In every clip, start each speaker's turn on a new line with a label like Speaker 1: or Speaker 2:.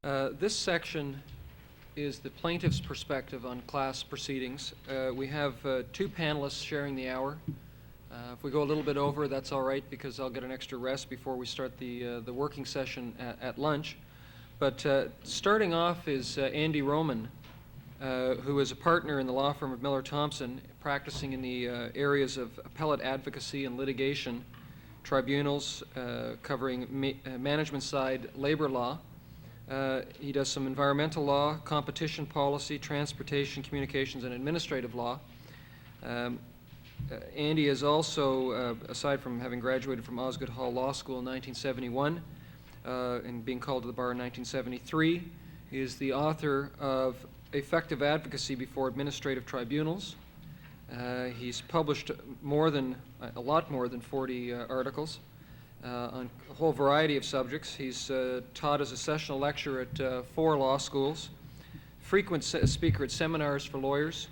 Speaker 1: This section is the plaintiff's perspective on class proceedings. We have two panelists sharing the hour. If we go a little bit over, that's all right, because I'll get an extra rest before we start the working session at lunch. But starting off is Andy Roman, who is a partner in the law firm of Miller Thompson, practicing in the areas of appellate advocacy and litigation, tribunals covering management side labor law. He does some environmental law, competition policy, transportation, communications, and administrative law. Andy is also, aside from having graduated from Osgoode Hall Law School in 1971 and being called to the bar in 1973, he is the author of Effective Advocacy Before Administrative Tribunals. He's published a lot more than 40 articles on a whole variety of subjects. He's taught as a sessional lecturer at 4 law schools, frequent speaker at seminars for lawyers.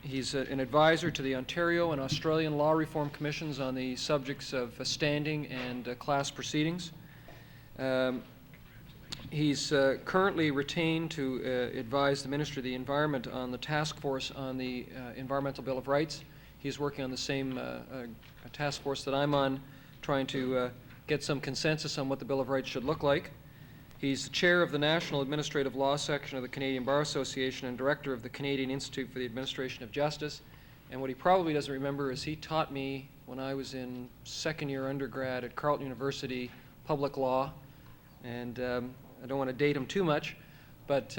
Speaker 1: He's an advisor to the Ontario and Australian Law Reform Commissions on the subjects of standing and class proceedings. He's currently retained to advise the Ministry of the Environment on the task force on the Environmental Bill of Rights. He's working on the same task force that I'm on, trying to get some consensus on what the Bill of Rights should look like. He's the chair of the National Administrative Law Section of the Canadian Bar Association and director of the Canadian Institute for the Administration of Justice. And what he probably doesn't remember is he taught me when I was in second-year undergrad at Carleton University public law. And I don't want to date him too much, but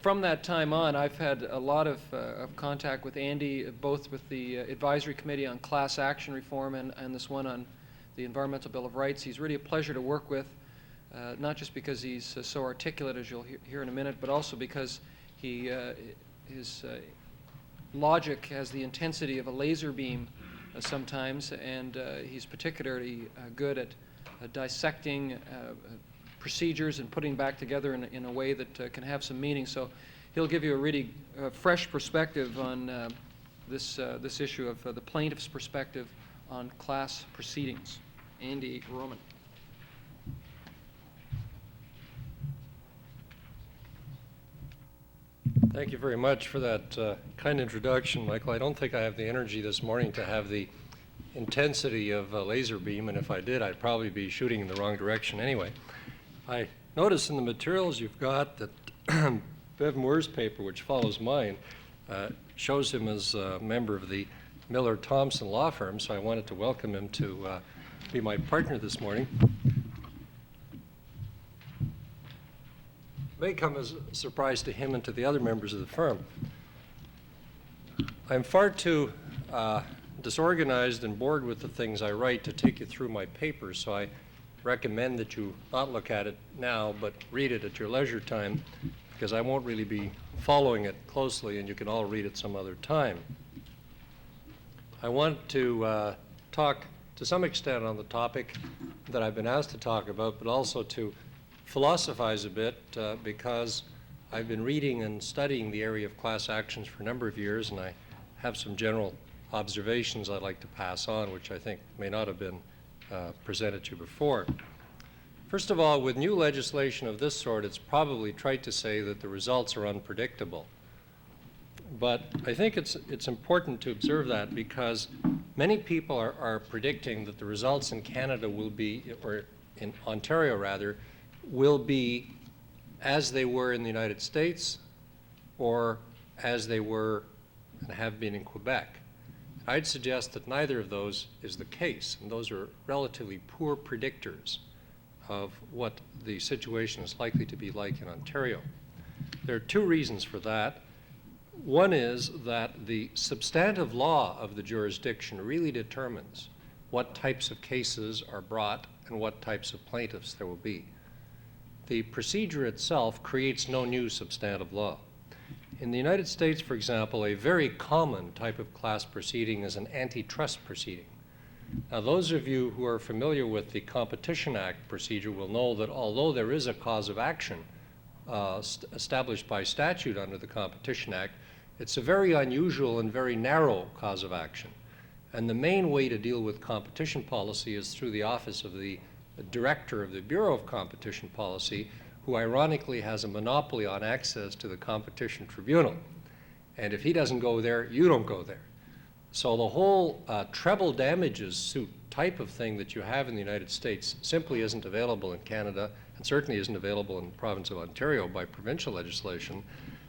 Speaker 1: from that time on, I've had a lot of contact with Andy, both with the Advisory Committee on Class Action Reform and this one on the Environmental Bill of Rights. He's really a pleasure to work with, not just because he's so articulate, as you'll hear in a minute, but also because his logic has the intensity of a laser beam sometimes, and he's particularly good at dissecting procedures and putting back together in a way that can have some meaning. So he'll give you a really fresh perspective on this issue of the plaintiff's perspective on class proceedings. Andy Roman.
Speaker 2: Thank you very much for that kind introduction, Michael. I don't think I have the energy this morning to have the intensity of a laser beam, and if I did, I'd probably be shooting in the wrong direction anyway. I notice in the materials you've got that Bev Moore's paper, which follows mine, shows him as a member of the Miller Thompson law firm, so I wanted to welcome him to be my partner this morning. It may come as a surprise to him and to the other members of the firm. I'm far too disorganized and bored with the things I write to take you through my paper, so I recommend that you not look at it now, but read it at your leisure time, because I won't really be following it closely, and you can all read it some other time. I want to talk to some extent on the topic that I've been asked to talk about, but also to philosophize a bit, because I've been reading and studying the area of class actions for a number of years, and I have some general observations I'd like to pass on, which I think may not have been presented to you before. First of all, with new legislation of this sort, it's probably trite to say that the results are unpredictable. But I think it's important to observe that, because many people are predicting that the results in Canada will be, or in Ontario rather, will be as they were in the United States or as they were and have been in Quebec. I'd suggest that neither of those is the case, and those are relatively poor predictors of what the situation is likely to be like in Ontario. There are two reasons for that. One is that the substantive law of the jurisdiction really determines what types of cases are brought and what types of plaintiffs there will be. The procedure itself creates no new substantive law. In the United States, for example, a very common type of class proceeding is an antitrust proceeding. Now, those of you who are familiar with the Competition Act procedure will know that although there is a cause of action established by statute under the Competition Act, it's a very unusual and very narrow cause of action. And the main way to deal with competition policy is through the office of the director of the Bureau of Competition Policy, who ironically has a monopoly on access to the competition tribunal. And if he doesn't go there, you don't go there. So the whole treble damages suit type of thing that you have in the United States simply isn't available in Canada, and certainly isn't available in the province of Ontario by provincial legislation.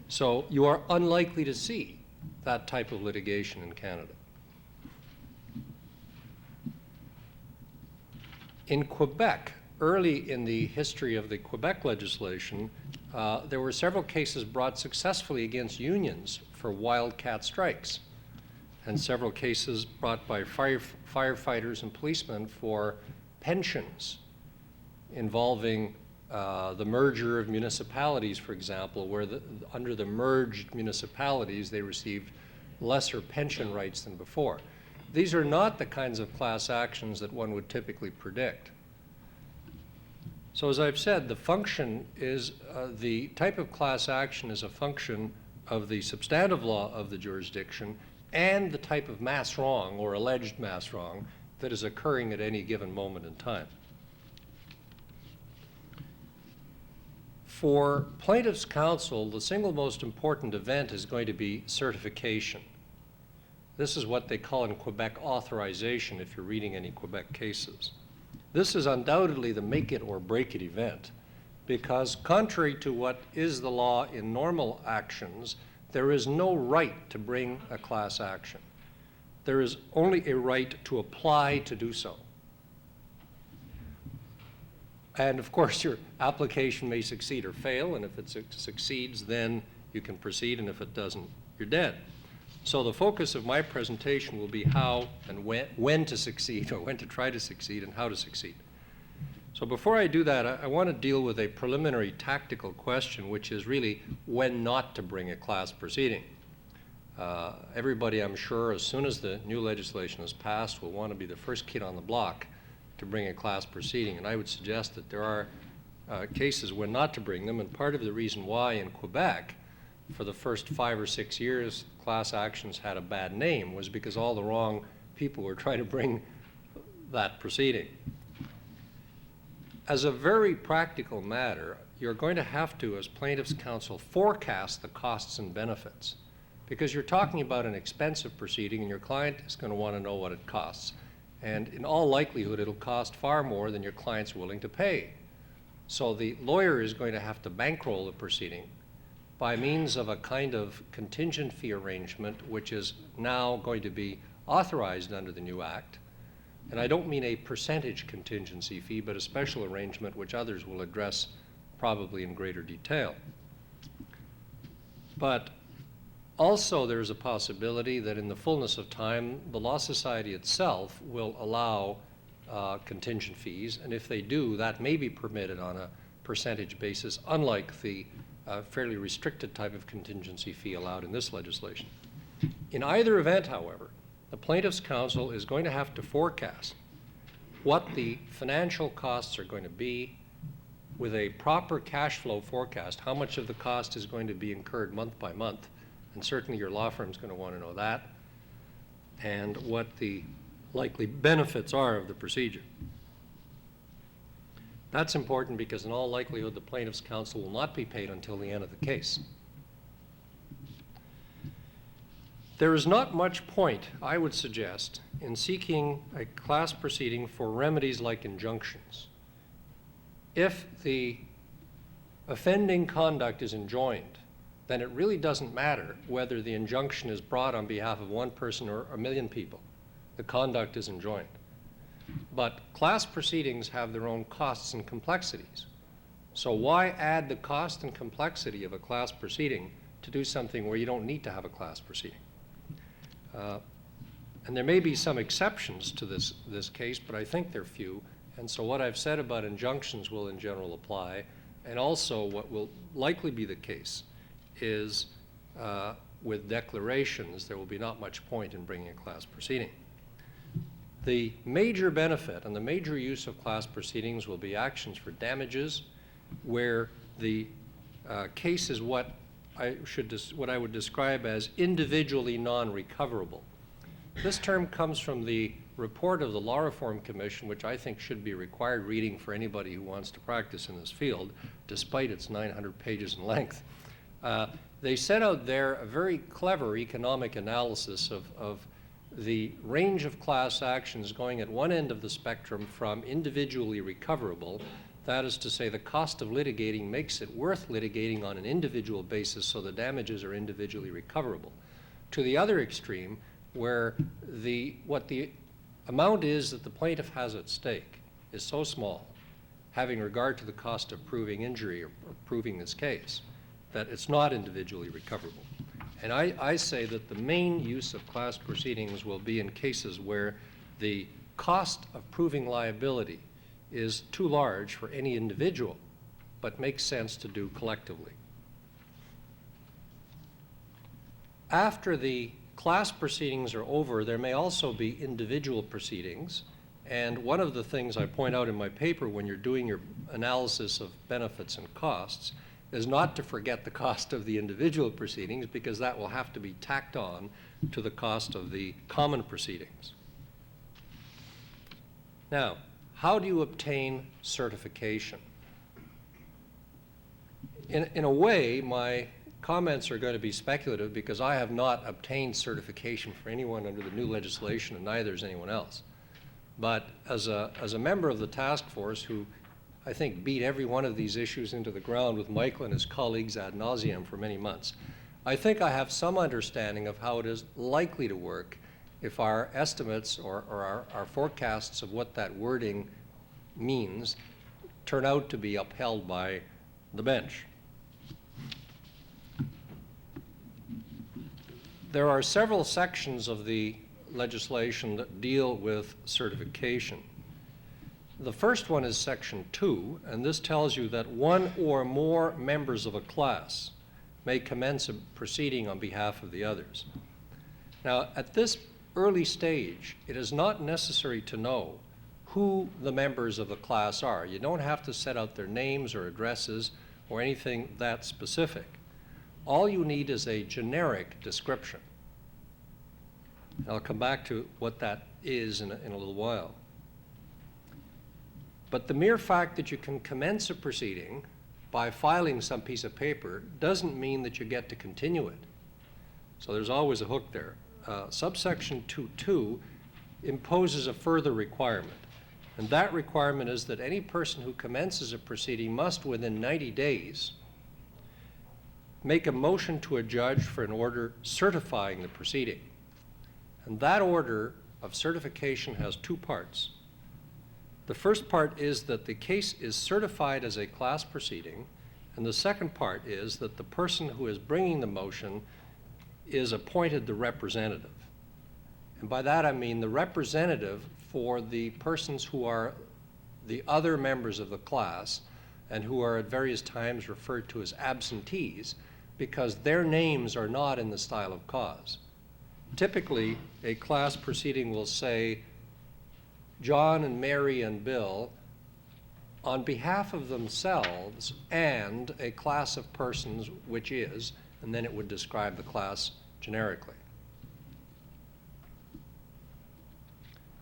Speaker 2: So you are unlikely to see that type of litigation in Canada. In Quebec, early in the history of the Quebec legislation, there were several cases brought successfully against unions for wildcat strikes, and several cases brought by firefighters and policemen for pensions involving the merger of municipalities, for example, where under the merged municipalities they received lesser pension rights than before. These are not the kinds of class actions that one would typically predict. So as I've said, the function is, the type of class action is a function of the substantive law of the jurisdiction and the type of mass wrong or alleged mass wrong that is occurring at any given moment in time. For plaintiff's counsel, the single most important event is going to be certification. This is what they call in Quebec authorization, if you're reading any Quebec cases. This is undoubtedly the make it or break it event, because contrary to what is the law in normal actions, there is no right to bring a class action. There is only a right to apply to do so. And of course, your application may succeed or fail, and if it succeeds, then you can proceed, and if it doesn't, you're dead. So the focus of my presentation will be how and when to succeed, or when to try to succeed, and how to succeed. So before I do that, I want to deal with a preliminary tactical question, which is really when not to bring a class proceeding. Everybody, I'm sure, as soon as the new legislation is passed, will want to be the first kid on the block to bring a class proceeding. And I would suggest that there are cases when not to bring them, and part of the reason why in Quebec, for the first 5 or 6 years, class actions had a bad name was because all the wrong people were trying to bring that proceeding. As a very practical matter, you're going to have to, as plaintiff's counsel, forecast the costs and benefits, because you're talking about an expensive proceeding and your client is going to want to know what it costs. And in all likelihood, it'll cost far more than your client's willing to pay. So the lawyer is going to have to bankroll the proceeding by means of a kind of contingent fee arrangement, which is now going to be authorized under the new act. And I don't mean a percentage contingency fee, but a special arrangement which others will address probably in greater detail. But also there's a possibility that in the fullness of time, the Law Society itself will allow contingent fees, and if they do, that may be permitted on a percentage basis, unlike the fairly restricted type of contingency fee allowed in this legislation. In either event, however, the plaintiff's counsel is going to have to forecast what the financial costs are going to be with a proper cash flow forecast, how much of the cost is going to be incurred month by month, and certainly your law firm is going to want to know that, and what the likely benefits are of the procedure. That's important because in all likelihood the plaintiff's counsel will not be paid until the end of the case. There is not much point, I would suggest, in seeking a class proceeding for remedies like injunctions. If the offending conduct is enjoined, then it really doesn't matter whether the injunction is brought on behalf of one person or a million people. The conduct is enjoined. But class proceedings have their own costs and complexities. So why add the cost and complexity of a class proceeding to do something where you don't need to have a class proceeding? And there may be some exceptions to this case, but I think they're few. And so what I've said about injunctions will in general apply. And also what will likely be the case is with declarations, there will be not much point in bringing a class proceeding. The major benefit and the major use of class proceedings will be actions for damages, where the case is what I would describe as individually non-recoverable. This term comes from the report of the Law Reform Commission, which I think should be required reading for anybody who wants to practice in this field, despite its 900 pages in length. They set out there a very clever economic analysis of the range of class actions going at one end of the spectrum from individually recoverable, that is to say the cost of litigating makes it worth litigating on an individual basis so the damages are individually recoverable, to the other extreme where what the amount is that the plaintiff has at stake is so small, having regard to the cost of proving injury or proving this case, that it's not individually recoverable. And I say that the main use of class proceedings will be in cases where the cost of proving liability is too large for any individual, but makes sense to do collectively. After the class proceedings are over, there may also be individual proceedings. And one of the things I point out in my paper when you're doing your analysis of benefits and costs is not to forget the cost of the individual proceedings, because that will have to be tacked on to the cost of the common proceedings. Now, how do you obtain certification? In a way, my comments are going to be speculative because I have not obtained certification for anyone under the new legislation, and neither is anyone else. But as a member of the task force who I think beat every one of these issues into the ground with Michael and his colleagues ad nauseum for many months, I think I have some understanding of how it is likely to work if our estimates or our forecasts of what that wording means turn out to be upheld by the bench. There are several sections of the legislation that deal with certification. The first one is Section 2, and this tells you that one or more members of a class may commence a proceeding on behalf of the others. Now, at this early stage, it is not necessary to know who the members of the class are. You don't have to set out their names or addresses or anything that specific. All you need is a generic description. And I'll come back to what that is in a little while. But the mere fact that you can commence a proceeding by filing some piece of paper doesn't mean that you get to continue it. So there's always a hook there. Subsection 2.2 imposes a further requirement. And that requirement is that any person who commences a proceeding must, within 90 days, make a motion to a judge for an order certifying the proceeding. And that order of certification has two parts. The first part is that the case is certified as a class proceeding, and the second part is that the person who is bringing the motion is appointed the representative. And by that I mean the representative for the persons who are the other members of the class and who are at various times referred to as absentees because their names are not in the style of cause. Typically, a class proceeding will say, John and Mary and Bill, on behalf of themselves and a class of persons which is, and then it would describe the class generically.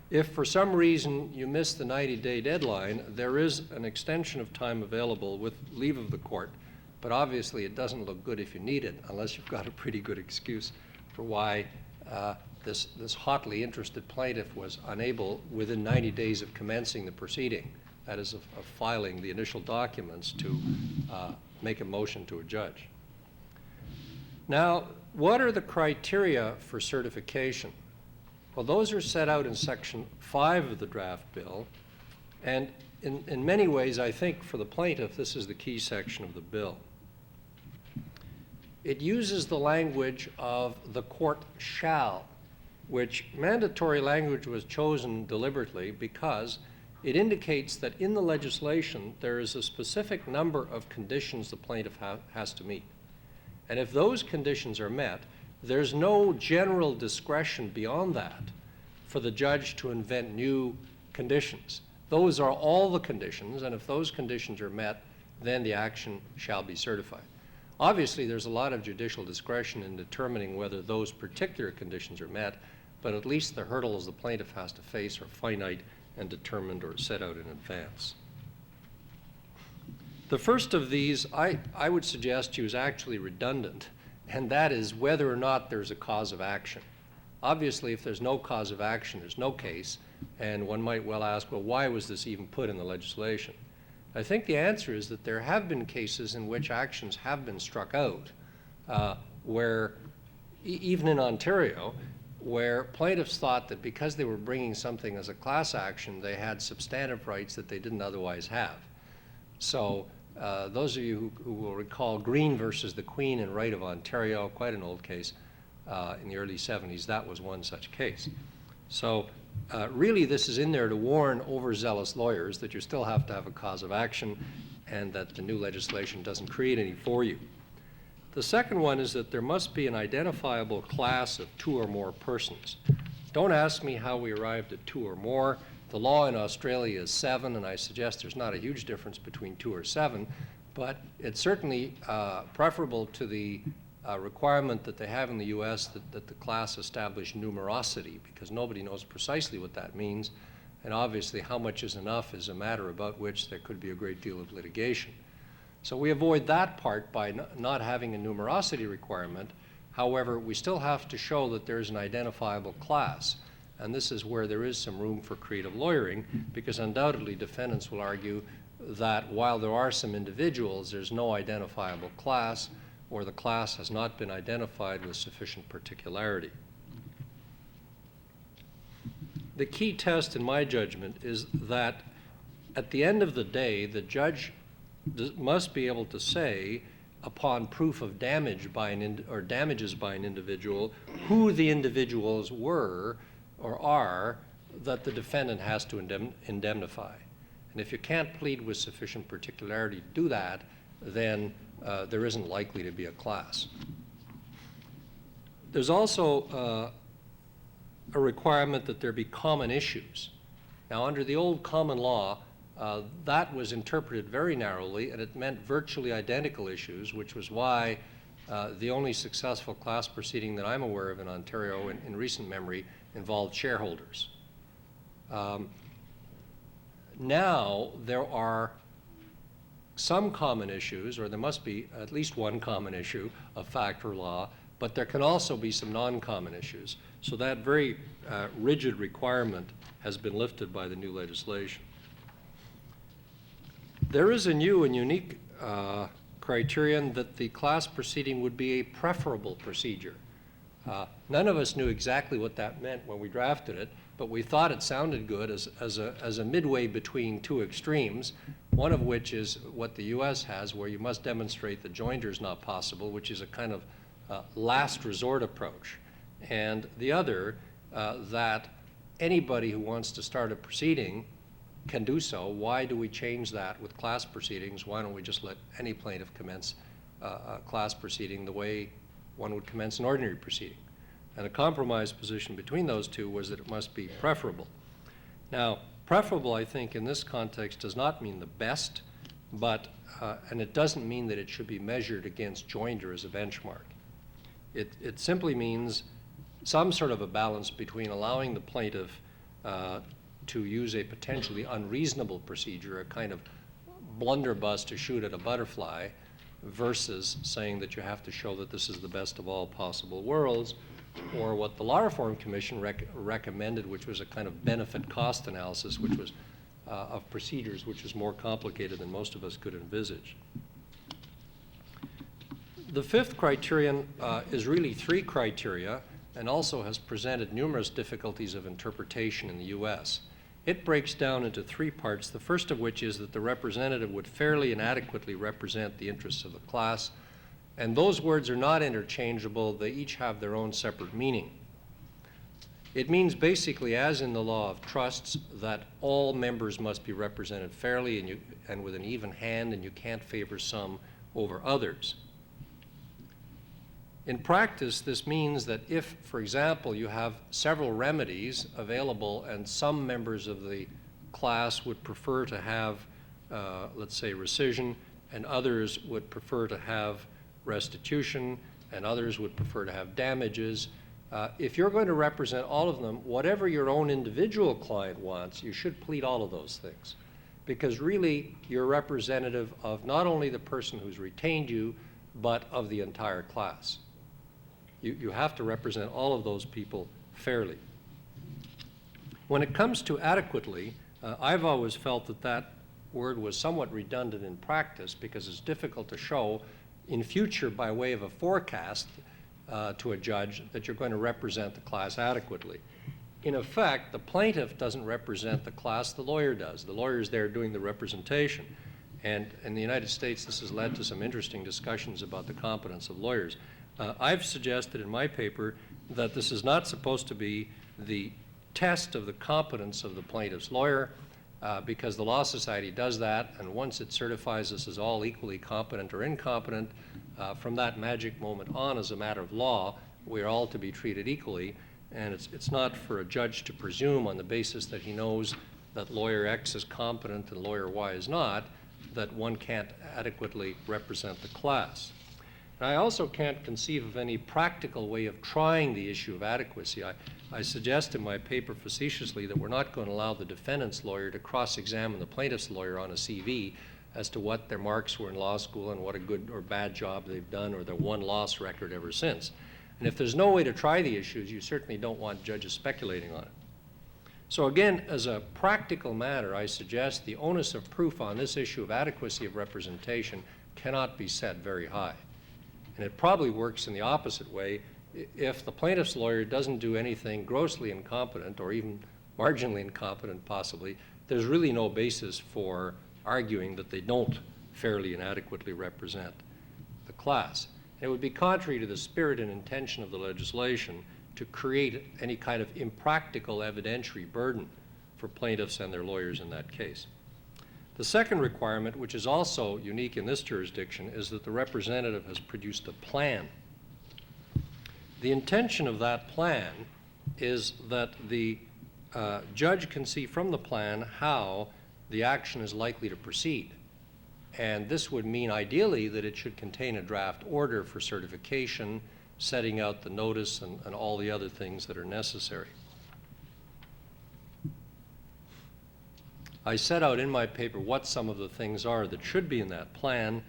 Speaker 2: If for some reason you miss the 90-day deadline, there is an extension of time available with leave of the court, but obviously it doesn't look good if you need it, unless you've got a pretty good excuse for why this hotly interested plaintiff was unable, within 90 days of commencing the proceeding, that is of filing the initial documents, to make a motion to a judge. Now, what are the criteria for certification? Well, those are set out in Section 5 of the draft bill, and in many ways, I think for the plaintiff, this is the key section of the bill. It uses the language of the court shall, which mandatory language was chosen deliberately because it indicates that in the legislation there is a specific number of conditions the plaintiff has to meet. And if those conditions are met, there's no general discretion beyond that for the judge to invent new conditions. Those are all the conditions, and if those conditions are met, then the action shall be certified. Obviously, there's a lot of judicial discretion in determining whether those particular conditions are met, but at least the hurdles the plaintiff has to face are finite and determined or set out in advance. The first of these, I would suggest to you, is actually redundant, and that is whether or not there's a cause of action. Obviously, if there's no cause of action, there's no case, and one might well ask, well, why was this even put in the legislation? I think the answer is that there have been cases in which actions have been struck out, where, even in Ontario, where plaintiffs thought that because they were bringing something as a class action, they had substantive rights that they didn't otherwise have. So those of you who will recall Green versus the Queen in Right of Ontario, quite an old case in the early 70s, that was one such case. So really this is in there to warn overzealous lawyers that you still have to have a cause of action and that the new legislation doesn't create any for you. The second one is that there must be an identifiable class of 2 or more persons. Don't ask me how we arrived at 2 or more. The law in Australia is 7, and I suggest there's not a huge difference between 2 or 7, but it's certainly preferable to the requirement that they have in the US that the class establish numerosity, because nobody knows precisely what that means, and obviously how much is enough is a matter about which there could be a great deal of litigation. So we avoid that part by not having a numerosity requirement. However, we still have to show that there is an identifiable class. And this is where there is some room for creative lawyering, because undoubtedly defendants will argue that while there are some individuals, there's no identifiable class, or the class has not been identified with sufficient particularity. The key test, in my judgment, is that at the end of the day, the judge must be able to say, upon proof of damage by damages by an individual, who the individuals were or are that the defendant has to indemnify. And if you can't plead with sufficient particularity to do that, then there isn't likely to be a class. There's also a requirement that there be common issues. Now, under the old common law, that was interpreted very narrowly, and it meant virtually identical issues, which was why the only successful class proceeding that I'm aware of in Ontario in recent memory involved shareholders. Now there are some common issues, or there must be at least one common issue of fact or law, but there can also be some non-common issues. So that very rigid requirement has been lifted by the new legislation. There is a new and unique criterion that the class proceeding would be a preferable procedure. None of us knew exactly what that meant when we drafted it, but we thought it sounded good as a midway between 2 extremes, one of which is what the US has, where you must demonstrate that joinder is not possible, which is a kind of last resort approach. And the other, that anybody who wants to start a proceeding can do so. Why do we change that with class proceedings? Why don't we just let any plaintiff commence a class proceeding the way one would commence an ordinary proceeding? And a compromise position between those two was that it must be preferable. Now, preferable, I think, in this context does not mean the best, but, and it doesn't mean that it should be measured against joinder as a benchmark. It simply means some sort of a balance between allowing the plaintiff to use a potentially unreasonable procedure, a kind of blunderbuss to shoot at a butterfly, versus saying that you have to show that this is the best of all possible worlds, or what the Law Reform Commission recommended, which was a kind of benefit cost analysis, which was of procedures, which is more complicated than most of us could envisage. The fifth criterion is really 3 criteria, and also has presented numerous difficulties of interpretation in the US. It breaks down into 3 parts, the first of which is that the representative would fairly and adequately represent the interests of the class. And those words are not interchangeable. They each have their own separate meaning. It means basically, as in the law of trusts, that all members must be represented fairly and with an even hand, and you can't favor some over others. In practice, this means that if, for example, you have several remedies available and some members of the class would prefer to have, let's say, rescission, and others would prefer to have restitution, and others would prefer to have damages, If you're going to represent all of them, whatever your own individual client wants, you should plead all of those things. Because really, you're representative of not only the person who's retained you, but of the entire class. You have to represent all of those people fairly. When it comes to adequately, I've always felt that that word was somewhat redundant in practice because it's difficult to show in future by way of a forecast to a judge that you're going to represent the class adequately. In effect, the plaintiff doesn't represent the class, the lawyer does. The lawyer is there doing the representation. And in the United States, this has led to some interesting discussions about the competence of lawyers. I've suggested in my paper that this is not supposed to be the test of the competence of the plaintiff's lawyer, because the Law Society does that, and once it certifies us as all equally competent or incompetent, from that magic moment on, as a matter of law, we're all to be treated equally, and it's not for a judge to presume on the basis that he knows that lawyer X is competent and lawyer Y is not, that one can't adequately represent the class. And I also can't conceive of any practical way of trying the issue of adequacy. I suggest in my paper facetiously that we're not going to allow the defendant's lawyer to cross-examine the plaintiff's lawyer on a CV as to what their marks were in law school and what a good or bad job they've done or their one-loss record ever since. And if there's no way to try the issues, you certainly don't want judges speculating on it. So again, as a practical matter, I suggest the onus of proof on this issue of adequacy of representation cannot be set very high. And it probably works in the opposite way. If the plaintiff's lawyer doesn't do anything grossly incompetent or even marginally incompetent possibly, there's really no basis for arguing that they don't fairly and adequately represent the class. And it would be contrary to the spirit and intention of the legislation to create any kind of impractical evidentiary burden for plaintiffs and their lawyers in that case. The second requirement, which is also unique in this jurisdiction, is that the representative has produced a plan. The intention of that plan is that the judge can see from the plan how the action is likely to proceed. And this would mean ideally that it should contain a draft order for certification, setting out the notice and all the other things that are necessary. I set out in my paper what some of the things are that should be in that plan,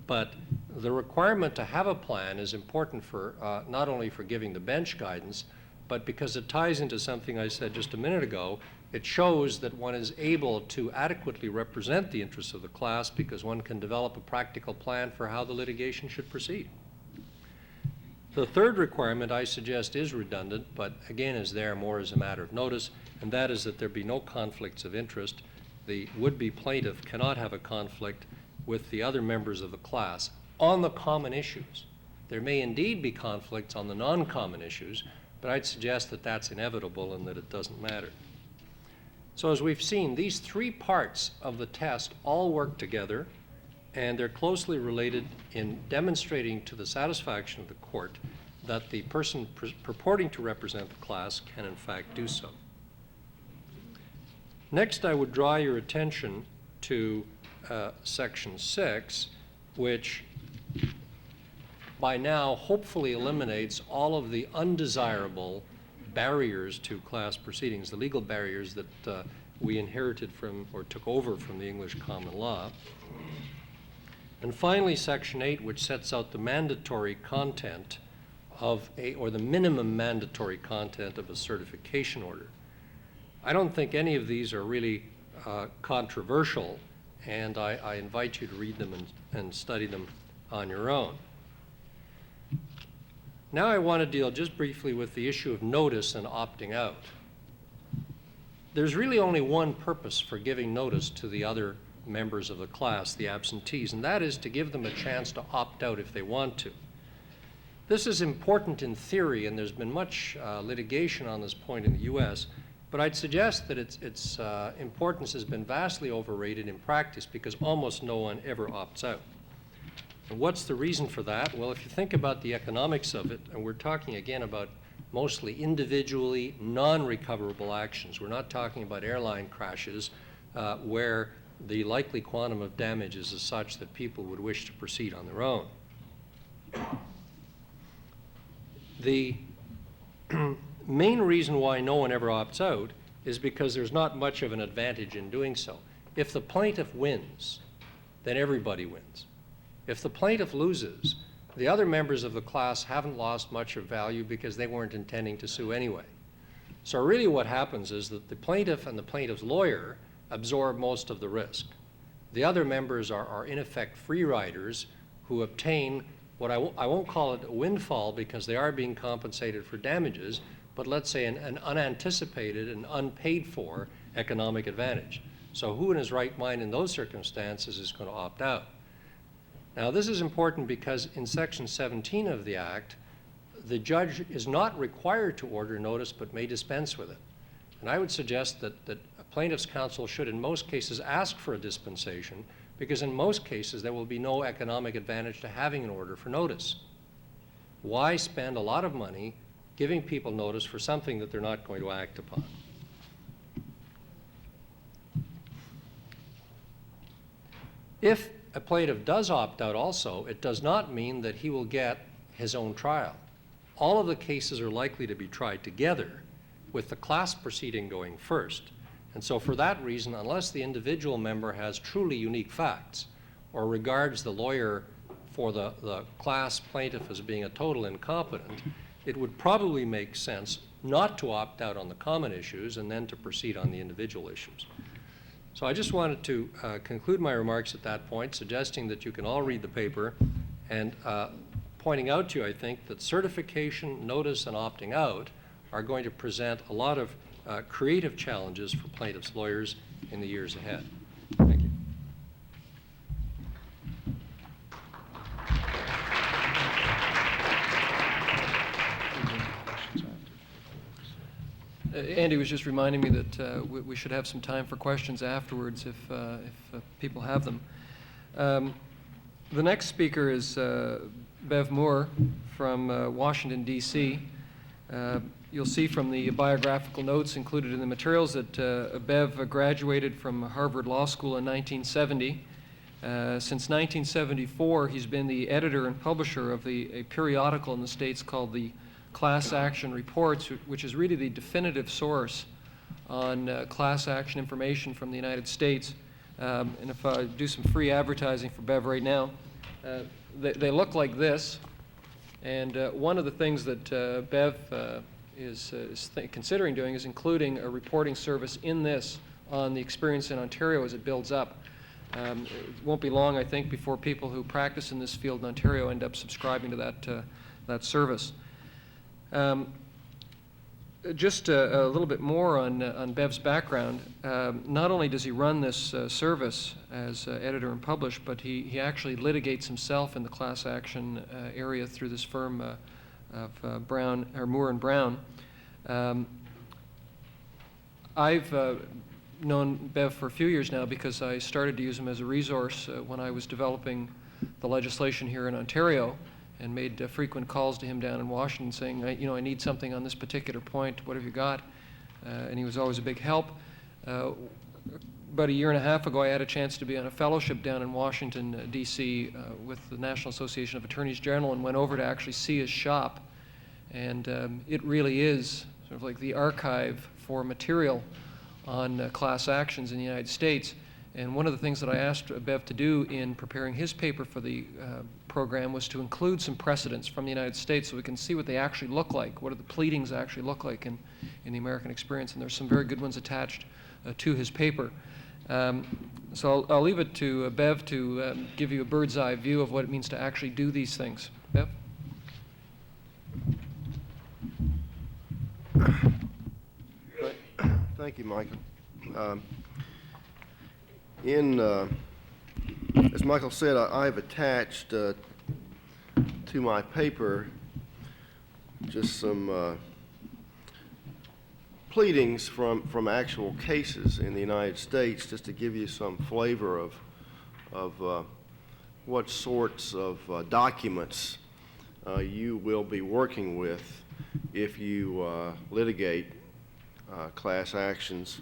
Speaker 2: but the requirement to have a plan is important for not only for giving the bench guidance, but because it ties into something I said just a minute ago. It shows that one is able to adequately represent the interests of the class because one can develop a practical plan for how the litigation should proceed. The third requirement I suggest is redundant, but again is there more as a matter of notice, and that is that there be no conflicts of interest. The would-be plaintiff cannot have a conflict with the other members of the class on the common issues. There may indeed be conflicts on the non-common issues, but I'd suggest that that's inevitable and that it doesn't matter. So as we've seen, these three parts of the test all work together, and they're closely related in demonstrating to the satisfaction of the court that the person purporting to represent the class can in fact do so. Next, I would draw your attention to Section 6, which by now hopefully eliminates all of the undesirable barriers to class proceedings, the legal barriers that we inherited from or took over from the English common law. And finally, Section 8, which sets out the mandatory content of or the minimum mandatory content of a certification order. I don't think any of these are really controversial, and I invite you to read them and study them on your own. Now I want to deal just briefly with the issue of notice and opting out. There's really only one purpose for giving notice to the other members of the class, the absentees, and that is to give them a chance to opt out if they want to. This is important in theory, and there's been much litigation on this point in the U.S., but I'd suggest that its importance has been vastly overrated in practice because almost no one ever opts out. And what's the reason for that? Well, if you think about the economics of it, and we're talking again about mostly individually non-recoverable actions. We're not talking about airline crashes where the likely quantum of damages is such that people would wish to proceed on their own. The main reason why no one ever opts out is because there's not much of an advantage in doing so. If the plaintiff wins, then everybody wins. If the plaintiff loses, the other members of the class haven't lost much of value because they weren't intending to sue anyway. So really what happens is that the plaintiff and the plaintiff's lawyer absorb most of the risk. The other members are in effect free riders who obtain what I won't call it a windfall because they are being compensated for damages, but let's say an unanticipated and unpaid for economic advantage. So who in his right mind in those circumstances is going to opt out? Now this is important because in Section 17 of the Act, the judge is not required to order notice but may dispense with it. And I would suggest that a plaintiff's counsel should in most cases ask for a dispensation because in most cases there will be no economic advantage to having an order for notice. Why spend a lot of money giving people notice for something that they're not going to act upon? If a plaintiff does opt out also, it does not mean that he will get his own trial. All of the cases are likely to be tried together with the class proceeding going first. And so for that reason, unless the individual member has truly unique facts or regards the lawyer for the class plaintiff as being a total incompetent, it would probably make sense not to opt out on the common issues and then to proceed on the individual issues. So I just wanted to conclude my remarks at that point, suggesting that you can all read the paper and pointing out to you, I think, that certification, notice, and opting out are going to present a lot of creative challenges for plaintiffs' lawyers in the years ahead. Thank you.
Speaker 1: Andy was just reminding me that we should have some time for questions afterwards if people have them. The next speaker is Bev Moore from Washington, D.C. You'll see from the biographical notes included in the materials that Bev graduated from Harvard Law School in 1970. Since 1974, he's been the editor and publisher of a periodical in the States called the Class Action Reports, which is really the definitive source on class action information from the United States. And if I do some free advertising for Bev right now, they look like this. And one of the things that Bev is considering doing is including a reporting service in this on the experience in Ontario as it builds up. It won't be long, I think, before people who practice in this field in Ontario end up subscribing to that service. Just a little bit more on Bev's background. Not only does he run this service as editor and publish, but he actually litigates himself in the class action area through this firm of Moore and Brown. I've known Bev for a few years now because I started to use him as a resource when I was developing the legislation here in Ontario, and made frequent calls to him down in Washington saying, I need something on this particular point, what have you got? And he was always a big help. About a year and a half ago, I had a chance to be on a fellowship down in Washington, D.C. With the National Association of Attorneys General, and went over to actually see his shop. And it really is sort of like the archive for material on class actions in the United States. And one of the things that I asked Bev to do in preparing his paper for the program was to include some precedents from the United States so we can see what they actually look like, what do the pleadings actually look like in the American experience. And there's some very good ones attached to his paper. So I'll leave it to Bev to give you a bird's eye view of what it means to actually do these things. Bev?
Speaker 3: Thank you, Michael. As Michael said, I've attached to my paper just some pleadings from actual cases in the United States, just to give you some flavor of what sorts of documents you will be working with if you litigate class actions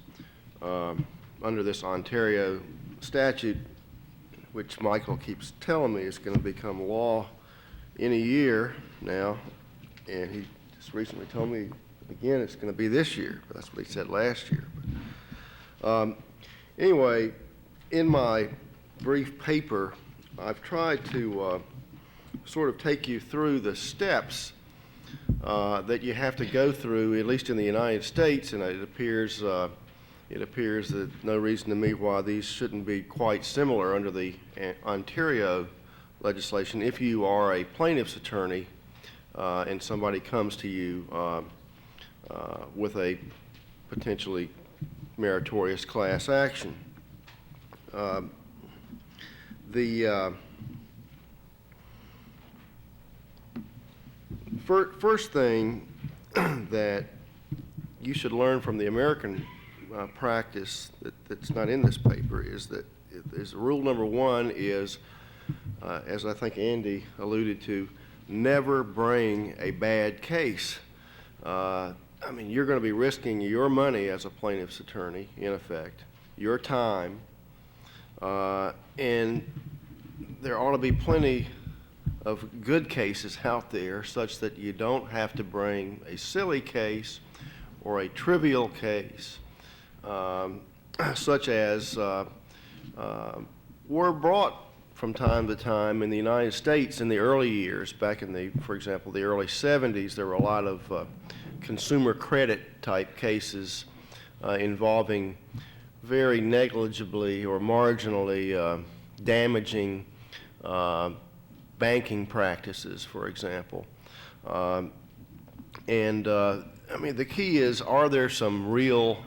Speaker 3: under this Ontario statute, which Michael keeps telling me is going to become law in a year now, and he just recently told me again it's going to be this year, but that's what he said last year. Anyway, in my brief paper, I've tried to sort of take you through the steps that you have to go through, at least in the United States, and it appears that no reason to me why these shouldn't be quite similar under the Ontario legislation. If you are a plaintiff's attorney and somebody comes to you with a potentially meritorious class action. The first thing that you should learn from the American practice that's not in this paper is that rule number one is, as I think Andy alluded to, never bring a bad case. I mean, you're going to be risking your money as a plaintiff's attorney, in effect, your time, and there ought to be plenty of good cases out there such that you don't have to bring a silly case or a trivial case, such as were brought from time to time in the United States in the early years. Back in the, for example, the early 70s, there were a lot of consumer credit type cases involving very negligibly or marginally damaging banking practices, for example. I mean, the key is, are there some real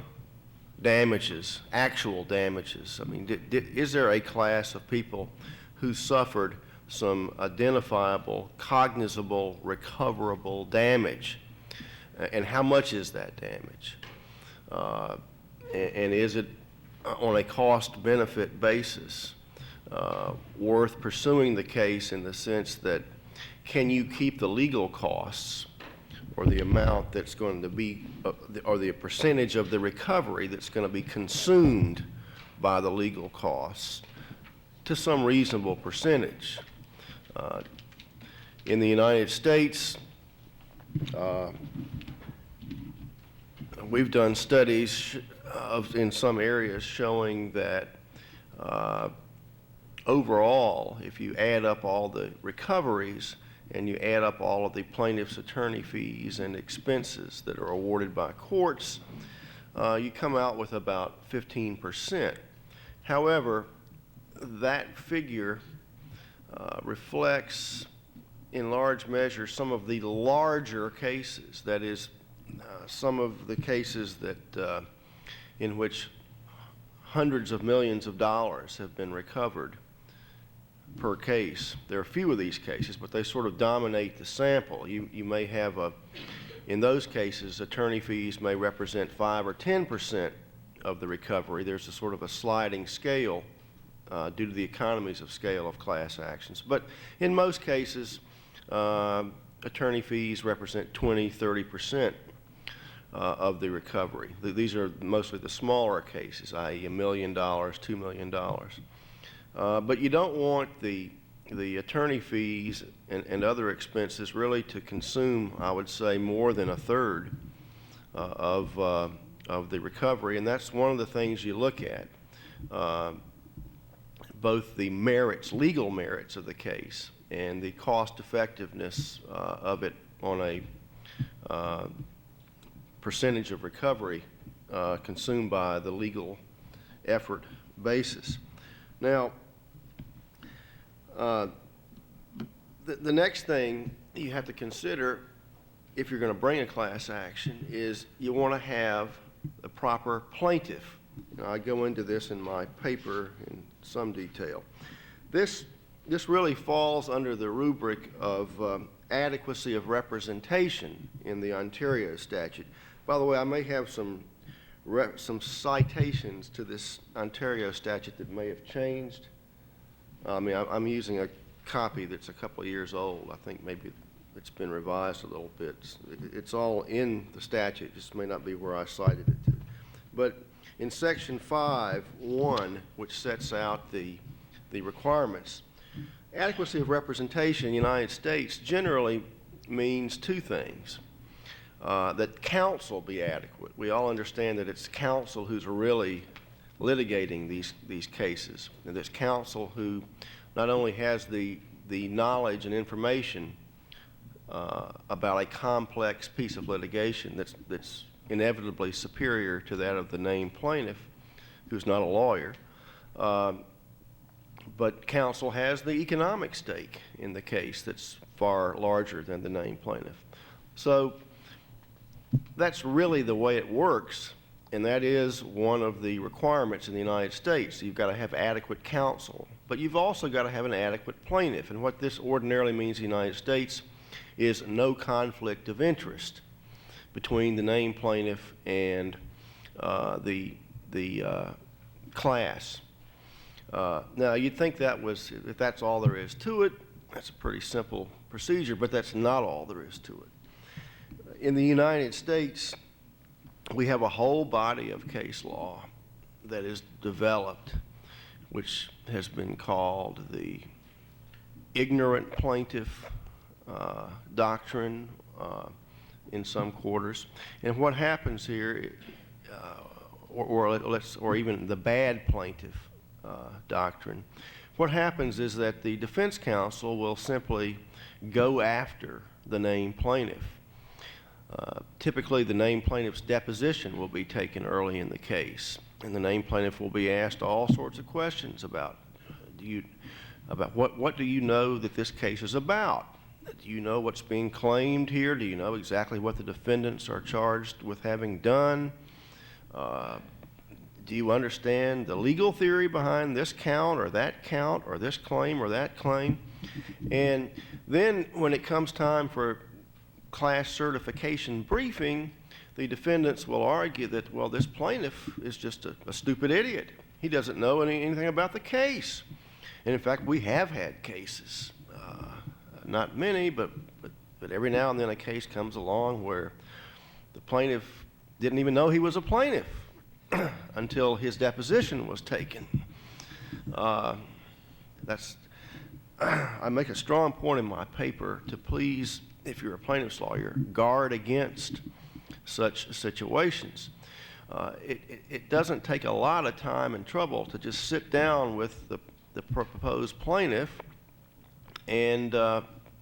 Speaker 3: damages, actual damages? I mean, is there a class of people who suffered some identifiable, cognizable, recoverable damage? And how much is that damage? And is it on a cost-benefit basis worth pursuing the case, in the sense that, can you keep the legal costs, or the amount that's going to be, or the percentage of the recovery that's going to be consumed by the legal costs, to some reasonable percentage? In the United States, we've done studies in some areas showing that overall, if you add up all the recoveries and you add up all of the plaintiff's attorney fees and expenses that are awarded by courts, you come out with about 15%. However, that figure reflects in large measure some of the larger cases, that is, some of the cases that in which hundreds of millions of dollars have been recovered per case. There are a few of these cases, but they sort of dominate the sample. You may have in those cases, attorney fees may represent 5 or 10% of the recovery. There's a sort of a sliding scale due to the economies of scale of class actions. But in most cases, attorney fees represent 20, 30% of the recovery. These are mostly the smaller cases, i.e. $1 million, $2 million. But you don't want the attorney fees and other expenses really to consume, I would say, more than a third of the recovery, and that's one of the things you look at. Both the merits, legal merits of the case, and the cost effectiveness of it on a percentage of recovery consumed by the legal effort basis. Now, the next thing you have to consider if you're going to bring a class action is you want to have the proper plaintiff. Now, I go into this in my paper in some detail. This really falls under the rubric of adequacy of representation in the Ontario statute. By the way, I may have some citations to this Ontario statute that may have changed. I mean, I'm using a copy that's a couple of years old. I think maybe it's been revised a little bit. It's all in the statute. It just may not be where I cited it to. But in Section 5.1, which sets out the requirements, adequacy of representation in the United States generally means two things. that counsel be adequate. We all understand that it's counsel who's really litigating these cases, and it's counsel who not only has the knowledge and information about a complex piece of litigation that's inevitably superior to that of the named plaintiff, who's not a lawyer, but counsel has the economic stake in the case that's far larger than the named plaintiff. So that's really the way it works, and that is one of the requirements in the United States. You've got to have adequate counsel, but you've also got to have an adequate plaintiff, and what this ordinarily means in the United States is no conflict of interest between the named plaintiff and the class. Now, you'd think that was, if that's all there is to it, that's a pretty simple procedure, but that's not all there is to it. In the United States, we have a whole body of case law that is developed, which has been called the ignorant plaintiff doctrine in some quarters. And what happens here, or even the bad plaintiff doctrine, what happens is that the defense counsel will simply go after the named plaintiff. Typically, the named plaintiff's deposition will be taken early in the case, and the named plaintiff will be asked all sorts of questions about what do you know that this case is about? Do you know what's being claimed here? Do you know exactly what the defendants are charged with having done? Do you understand the legal theory behind this count or this claim or that claim? And then when it comes time for class certification briefing, the defendants will argue that, well, this plaintiff is just a stupid idiot. He doesn't know anything about the case. And in fact, we have had cases, not many, but every now and then a case comes along where the plaintiff didn't even know he was a plaintiff until his deposition was taken. I make a strong point in my paper to please, if you're a plaintiff's lawyer, guard against such situations. It doesn't take a lot of time and trouble to just sit down with the proposed plaintiff and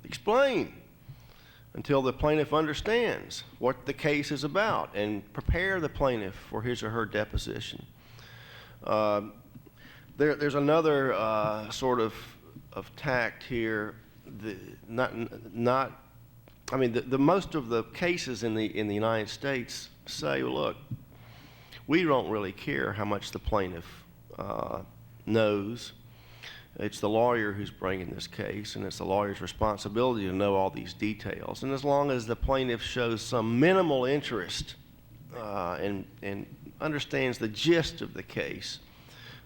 Speaker 3: explain until the plaintiff understands what the case is about and prepare the plaintiff for his or her deposition. There's another sort of tact here. The most of the cases in the United States say, look, we don't really care how much the plaintiff knows. It's the lawyer who's bringing this case, and it's the lawyer's responsibility to know all these details. And as long as the plaintiff shows some minimal interest and understands the gist of the case,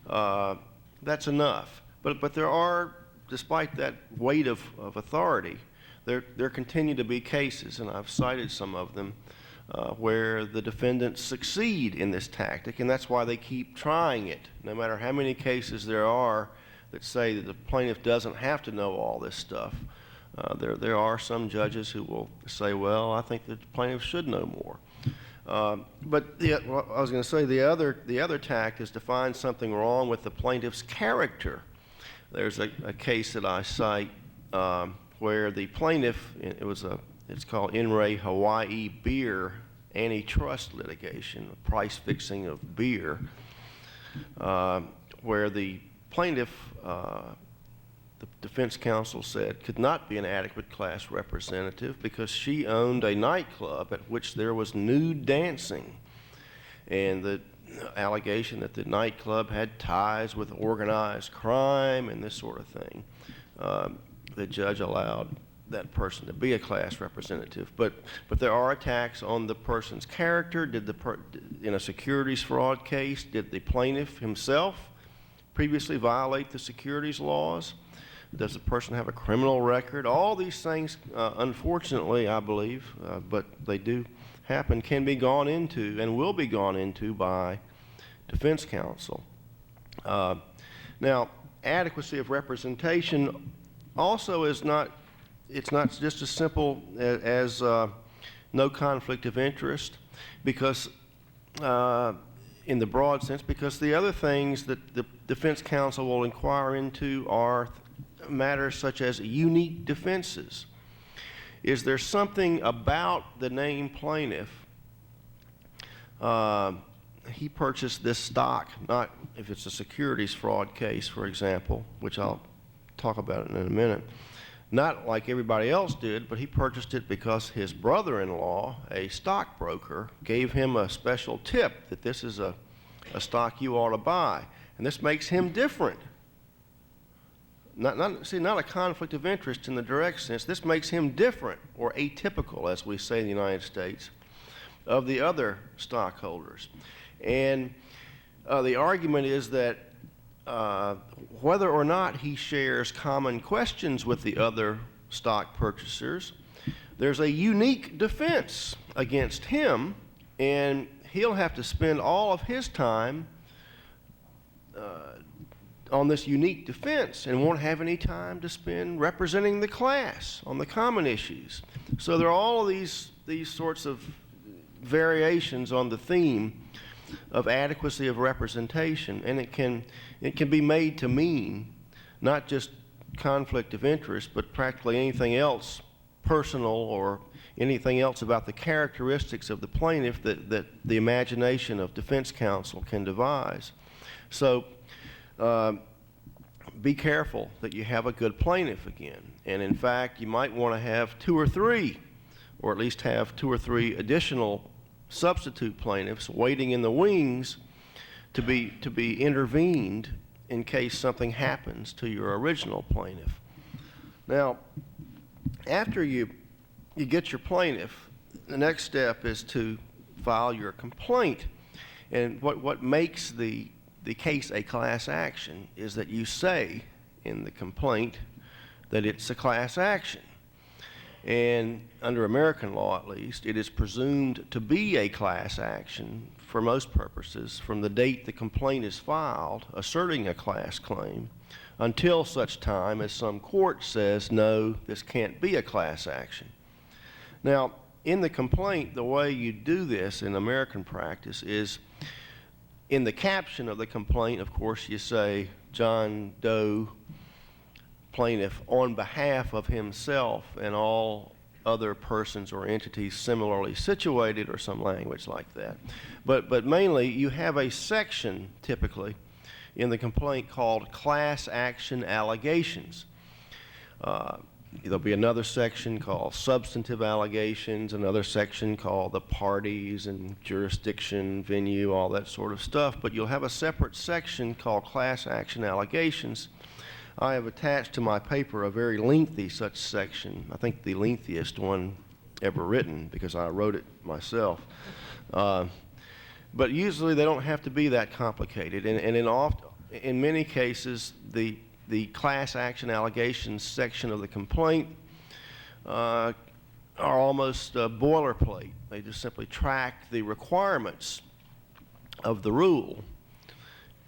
Speaker 3: that's enough. But there are, despite that weight of authority, there continue to be cases, and I've cited some of them, where the defendants succeed in this tactic, and that's why they keep trying it. No matter how many cases there are that say that the plaintiff doesn't have to know all this stuff, there are some judges who will say, well, I think that the plaintiff should know more. But I was going to say the other tact is to find something wrong with the plaintiff's character. There's a case that I cite where the plaintiff, it's called In Re Hawaii Beer antitrust litigation, price fixing of beer, where the plaintiff, the defense counsel said, could not be an adequate class representative because she owned a nightclub at which there was nude dancing, and the allegation that the nightclub had ties with organized crime and this sort of thing. The judge allowed that person to be a class representative, but there are attacks on the person's character. In a securities fraud case, did the plaintiff himself previously violate the securities laws? Does the person have a criminal record? All these things, unfortunately, I believe, but they do happen, can be gone into and will be gone into by defense counsel. Now, adequacy of representation also is not, it's not just as simple as no conflict of interest, because in the broad sense, because the other things that the defense counsel will inquire into are matters such as unique defenses. Is there something about the named plaintiff? He purchased this stock, not if it's a securities fraud case, for example, which I'll talk about in a minute, not like everybody else did, but he purchased it because his brother-in-law, a stockbroker, gave him a special tip that this is a stock you ought to buy. And this makes him different. Not a conflict of interest in the direct sense. This makes him different, or atypical, as we say in the United States, of the other stockholders. And the argument is that whether or not he shares common questions with the other stock purchasers, there's a unique defense against him, and he'll have to spend all of his time on this unique defense and won't have any time to spend representing the class on the common issues. So there are all of these sorts of variations on the theme of adequacy of representation, and it can be made to mean not just conflict of interest, but practically anything else personal or anything else about the characteristics of the plaintiff that the imagination of defense counsel can devise. So be careful that you have a good plaintiff again. And in fact, you might want to have 2 or 3, or at least have 2 or 3 additional substitute plaintiffs waiting in the wings to be intervened in case something happens to your original plaintiff. Now, after you get your plaintiff, the next step is to file your complaint. And what makes the case a class action is that you say in the complaint that it's a class action. And under American law, at least, it is presumed to be a class action for most purposes from the date the complaint is filed asserting a class claim until such time as some court says, no, this can't be a class action. Now, in the complaint, the way you do this in American practice is in the caption of the complaint, of course, you say John Doe, plaintiff, on behalf of himself and all other persons or entities similarly situated, or some language like that. But mainly, you have a section, typically, in the complaint called class action allegations. There'll be another section called substantive allegations, another section called the parties and jurisdiction, venue, all that sort of stuff. But you'll have a separate section called class action allegations. I have attached to my paper a very lengthy such section, I think the lengthiest one ever written because I wrote it myself. But usually they don't have to be that complicated. And in many cases, the class action allegations section of the complaint are almost boilerplate. They just simply track the requirements of the rule.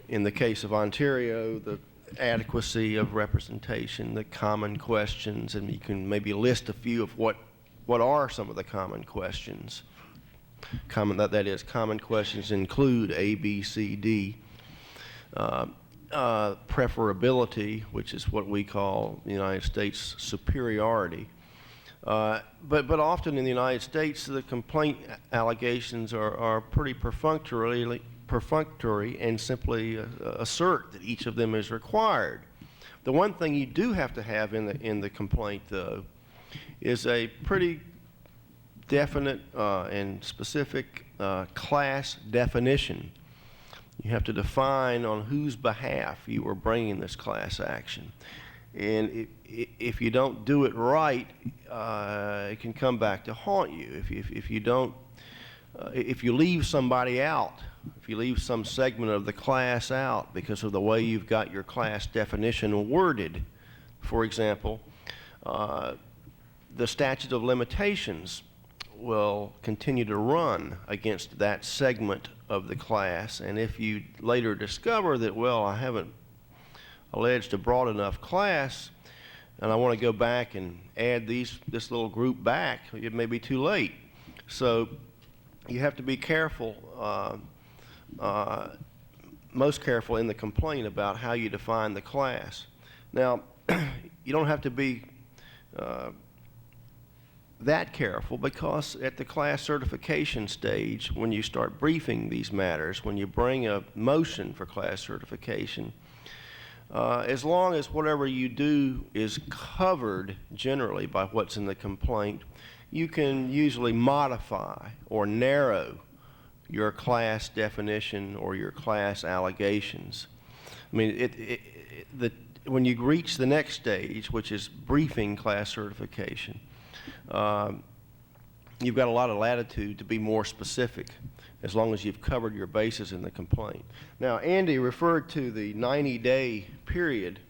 Speaker 3: In the case of Ontario, the adequacy of representation, the common questions, and you can maybe list a few of what are some of the common questions. That is, common questions include A, B, C, D. Preferability, which is what we call in the United States superiority. But often in the United States, the complaint allegations are pretty perfunctory and simply assert that each of them is required. The one thing you do have to have in the complaint, though, is a pretty definite and specific class definition. You have to define on whose behalf you are bringing this class action. And if you don't do it right, it can come back to haunt you. If you don't, if you leave somebody out, if you leave some segment of the class out because of the way you've got your class definition worded, for example, the statute of limitations will continue to run against that segment of the class. And if you later discover that, well, I haven't alleged a broad enough class and I want to go back and add this little group back, it may be too late. So you have to be careful, most careful in the complaint about how you define the class. Now, you don't have to be that careful, because at the class certification stage, when you start briefing these matters, when you bring a motion for class certification, as long as whatever you do is covered generally by what's in the complaint, you can usually modify or narrow your class definition or your class allegations. I mean, when you reach the next stage, which is briefing class certification, you've got a lot of latitude to be more specific, as long as you've covered your bases in the complaint. Now, Andy referred to the 90-day period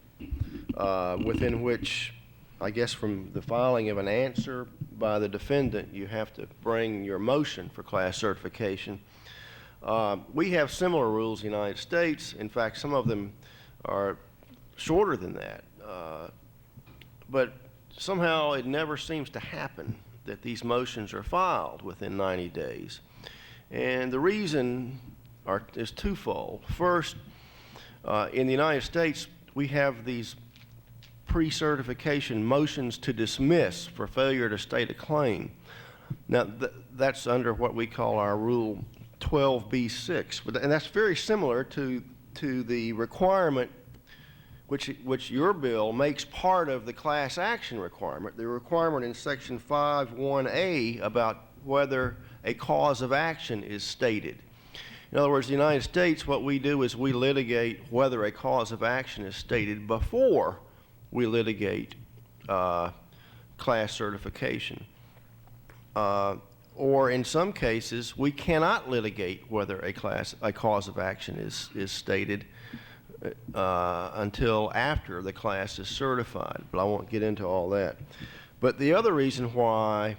Speaker 3: within which, I guess from the filing of an answer by the defendant, you have to bring your motion for class certification. We have similar rules in the United States. In fact, some of them are shorter than that. But somehow it never seems to happen that these motions are filed within 90 days. And the reason is twofold. First, in the United States, we have these pre-certification motions to dismiss for failure to state a claim. Now, that's under what we call our Rule 12b-6, and that's very similar to the requirement which your bill makes part of the class action requirement, the requirement in Section 5(1)(a) about whether a cause of action is stated. In other words, in the United States, what we do is we litigate whether a cause of action is stated before we litigate class certification. Or in some cases, we cannot litigate whether a cause of action is stated until after the class is certified, but I won't get into all that. But the other reason why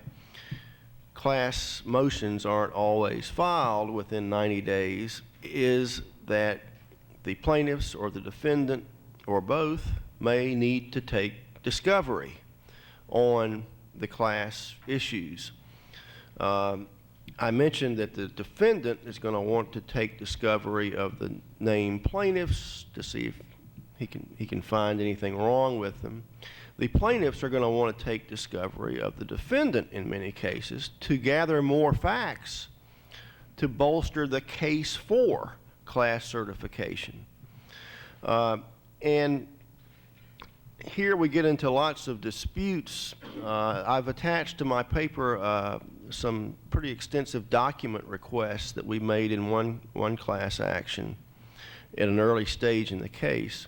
Speaker 3: class motions aren't always filed within 90 days is that the plaintiffs or the defendant or both may need to take discovery on the class issues. I mentioned that the defendant is going to want to take discovery of the named plaintiffs to see if he can find anything wrong with them. The plaintiffs are going to want to take discovery of the defendant in many cases to gather more facts to bolster the case for class certification. And here we get into lots of disputes. I've attached to my paper some pretty extensive document requests that we made in one class action at an early stage in the case.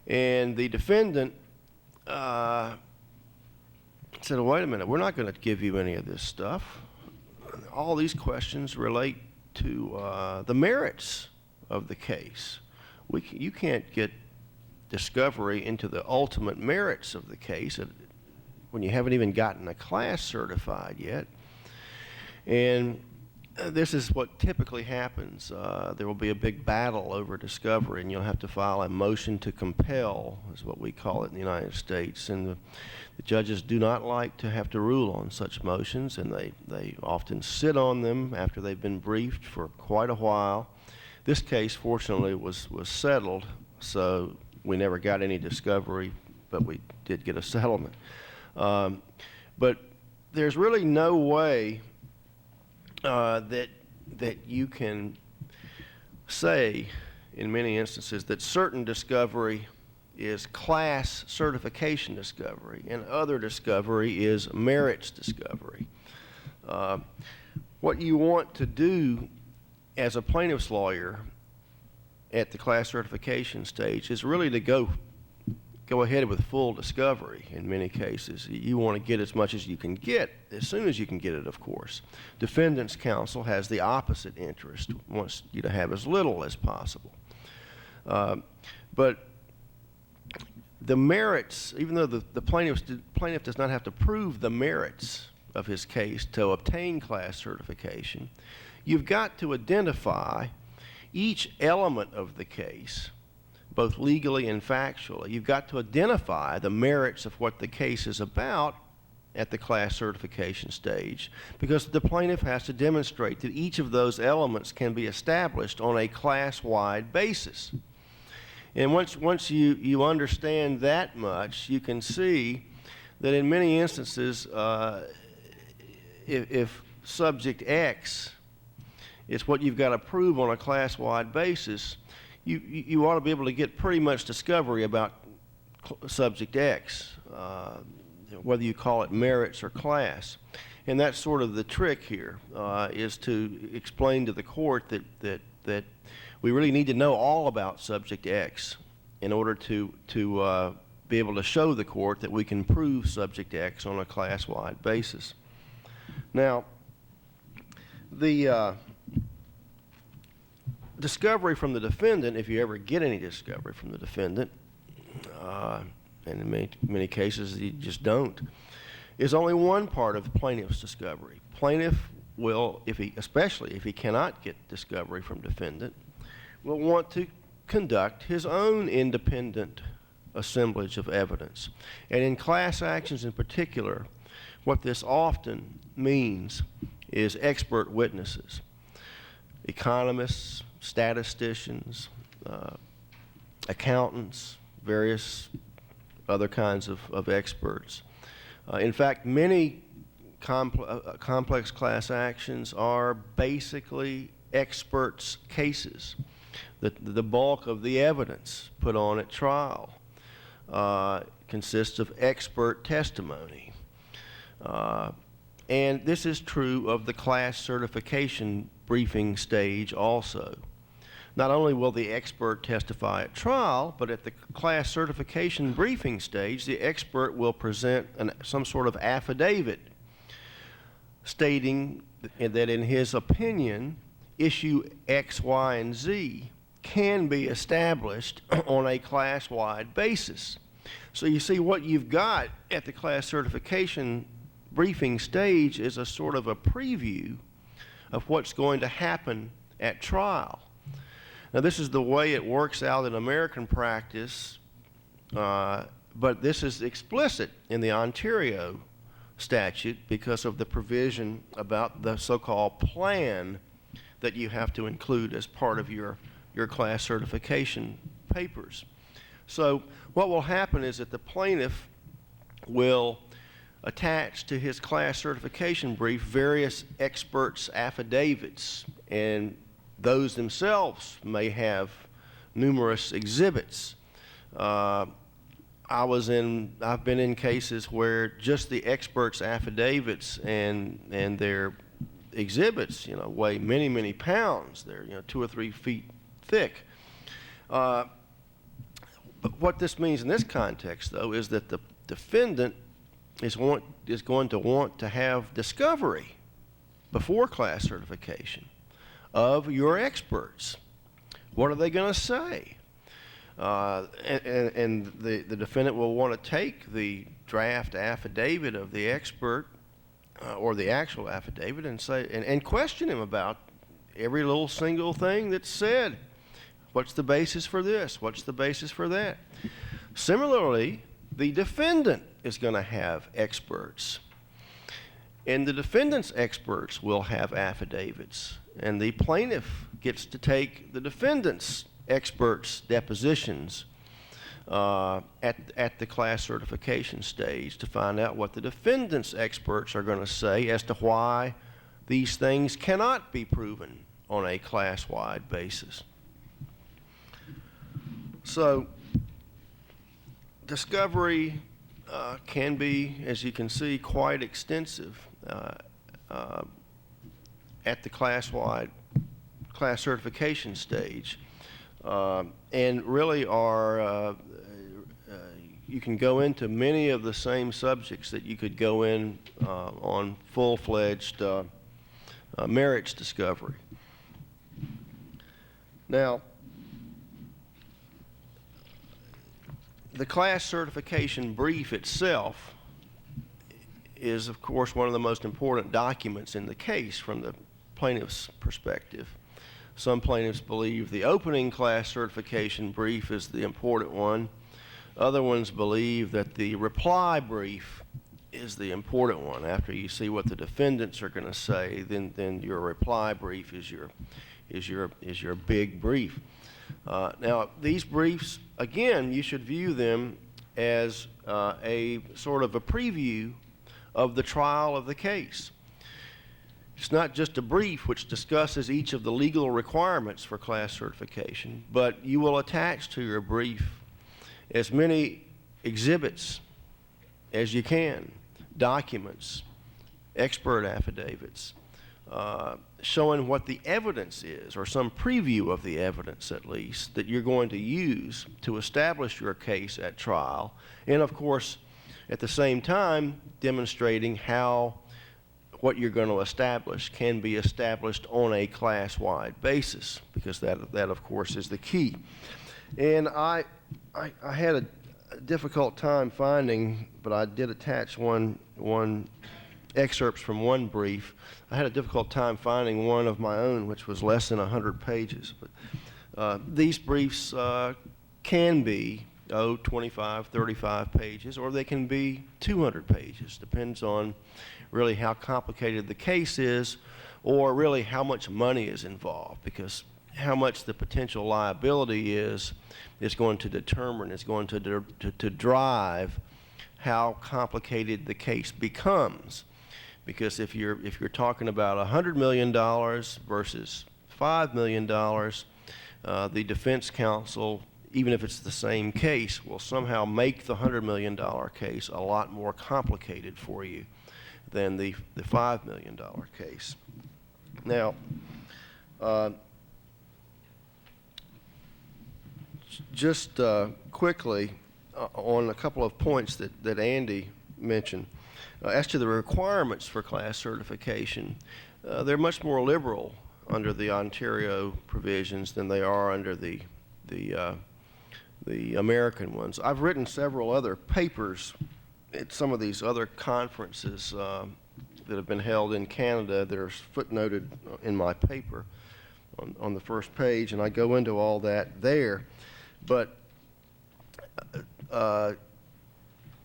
Speaker 3: And the defendant said, well, wait a minute, we're not going to give you any of this stuff. All these questions relate to the merits of the case. You can't get discovery into the ultimate merits of the case when you haven't even gotten a class certified yet. And this is what typically happens. There will be a big battle over discovery, and you'll have to file a motion to compel, is what we call it in the United States. And the judges do not like to have to rule on such motions, and they often sit on them after they've been briefed for quite a while. This case, fortunately, was settled, so we never got any discovery, but we did get a settlement. But there's really no way that you can say, in many instances, that certain discovery is class certification discovery and other discovery is merits discovery. What you want to do as a plaintiff's lawyer at the class certification stage is really to go ahead with full discovery in many cases. You want to get as much as you can get, as soon as you can get it, of course. Defendant's counsel has the opposite interest, wants you to have as little as possible. But the merits, even though the plaintiff does not have to prove the merits of his case to obtain class certification, you've got to identify each element of the case, both legally and factually. You've got to identify the merits of what the case is about at the class certification stage, because the plaintiff has to demonstrate that each of those elements can be established on a class-wide basis. And once you understand that much, you can see that in many instances, if subject X is what you've got to prove on a class-wide basis, you ought to be able to get pretty much discovery about subject X, whether you call it merits or class. And that's sort of the trick here, is to explain to the court that we really need to know all about subject X in order to be able to show the court that we can prove subject X on a class-wide basis. Now, the discovery from the defendant, if you ever get any discovery from the defendant, and in many cases you just don't, is only one part of the plaintiff's discovery. Plaintiff will, especially if he cannot get discovery from defendant, will want to conduct his own independent assemblage of evidence. And in class actions in particular, what this often means is expert witnesses, economists, statisticians, accountants, various other kinds of experts. In fact, many complex class actions are basically experts' cases. The bulk of the evidence put on at trial consists of expert testimony. And this is true of the class certification briefing stage also. Not only will the expert testify at trial, but at the class certification briefing stage, the expert will present some sort of affidavit stating that in his opinion, issue X, Y, and Z can be established on a class-wide basis. So you see, what you've got at the class certification briefing stage is a sort of a preview of what's going to happen at trial. Now, this is the way it works out in American practice, but this is explicit in the Ontario statute because of the provision about the so-called plan that you have to include as part of your class certification papers. So what will happen is that the plaintiff will attach to his class certification brief various experts' affidavits, and those themselves may have numerous exhibits. I've been in cases where just the experts' affidavits and their exhibits, weigh many, many pounds. They're 2 or 3 feet thick. But what this means in this context, though, is that the defendant is going to want to have discovery before class certification of your experts. What are they going to say? And the defendant will want to take the draft affidavit of the expert or the actual affidavit and say and question him about every little single thing that's said. What's the basis for this? What's the basis for that? Similarly, the defendant is going to have experts. And the defendant's experts will have affidavits. And the plaintiff gets to take the defendant's experts' depositions at the class certification stage to find out what the defendant's experts are going to say as to why these things cannot be proven on a class-wide basis. So discovery can be, as you can see, quite extensive at the class certification stage, and really are you can go into many of the same subjects that you could go in on full-fledged merits discovery. Now, the class certification brief itself is, of course, one of the most important documents in the case from the plaintiff's perspective. Some plaintiffs believe the opening class certification brief is the important one. Other ones believe that the reply brief is the important one. After you see what the defendants are going to say, then your reply brief is your big brief. Now, these briefs, again, you should view them as a sort of a preview of the trial of the case. It's not just a brief which discusses each of the legal requirements for class certification, but you will attach to your brief as many exhibits as you can, documents, expert affidavits, showing what the evidence is, or some preview of the evidence at least, that you're going to use to establish your case at trial, and of course, at the same time, demonstrating how what you're going to establish can be established on a class-wide basis, because that of course is the key. And I had a difficult time finding, but I did attach one excerpts from one brief. I had a difficult time finding one of my own, which was less than 100 pages. But these briefs can be 25, 35 pages, or they can be 200 pages. Depends on really how complicated the case is, or really how much money is involved, because how much the potential liability is going to determine, is going to drive how complicated the case becomes. Because if you're talking about $100 million versus $5 million, the defense counsel, even if it's the same case, will somehow make the $100 million case a lot more complicated for you than the $5 million case. Now, just quickly on a couple of points that Andy mentioned. As to the requirements for class certification, they're much more liberal under the Ontario provisions than they are under the American ones. I've written several other papers at some of these other conferences that have been held in Canada that are footnoted in my paper on the first page, and I go into all that there. But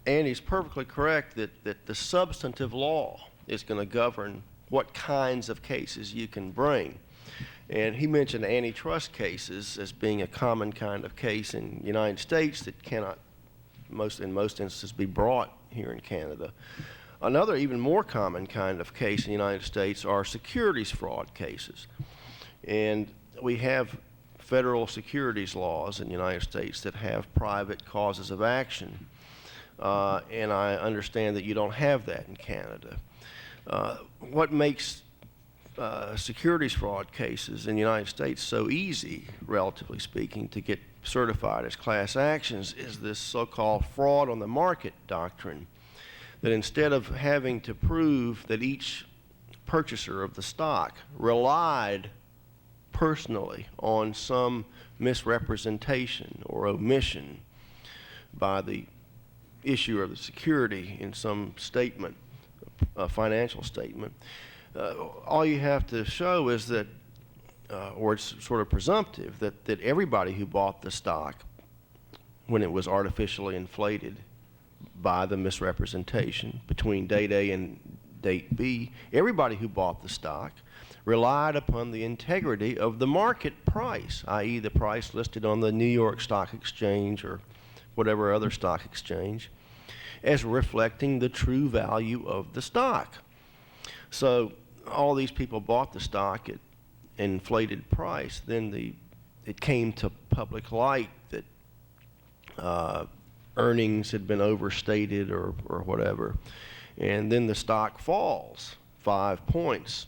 Speaker 3: Andy's perfectly correct that the substantive law is going to govern what kinds of cases you can bring. And he mentioned antitrust cases as being a common kind of case in the United States that cannot, in most instances, be brought here in Canada. Another even more common kind of case in the United States are securities fraud cases. And we have federal securities laws in the United States that have private causes of action. And I understand that you don't have that in Canada. What makes securities fraud cases in the United States so easy, relatively speaking, to get certified as class actions is this so-called fraud on the market doctrine, that instead of having to prove that each purchaser of the stock relied personally on some misrepresentation or omission by the issuer of the security in some statement, a financial statement, all you have to show is that, or it's sort of presumptive, that everybody who bought the stock when it was artificially inflated by the misrepresentation between date A and date B, everybody who bought the stock relied upon the integrity of the market price, i.e. the price listed on the New York Stock Exchange or whatever other stock exchange, as reflecting the true value of the stock. So all these people bought the stock at an inflated price. Then it came to public light that earnings had been overstated or whatever. And then the stock falls 5 points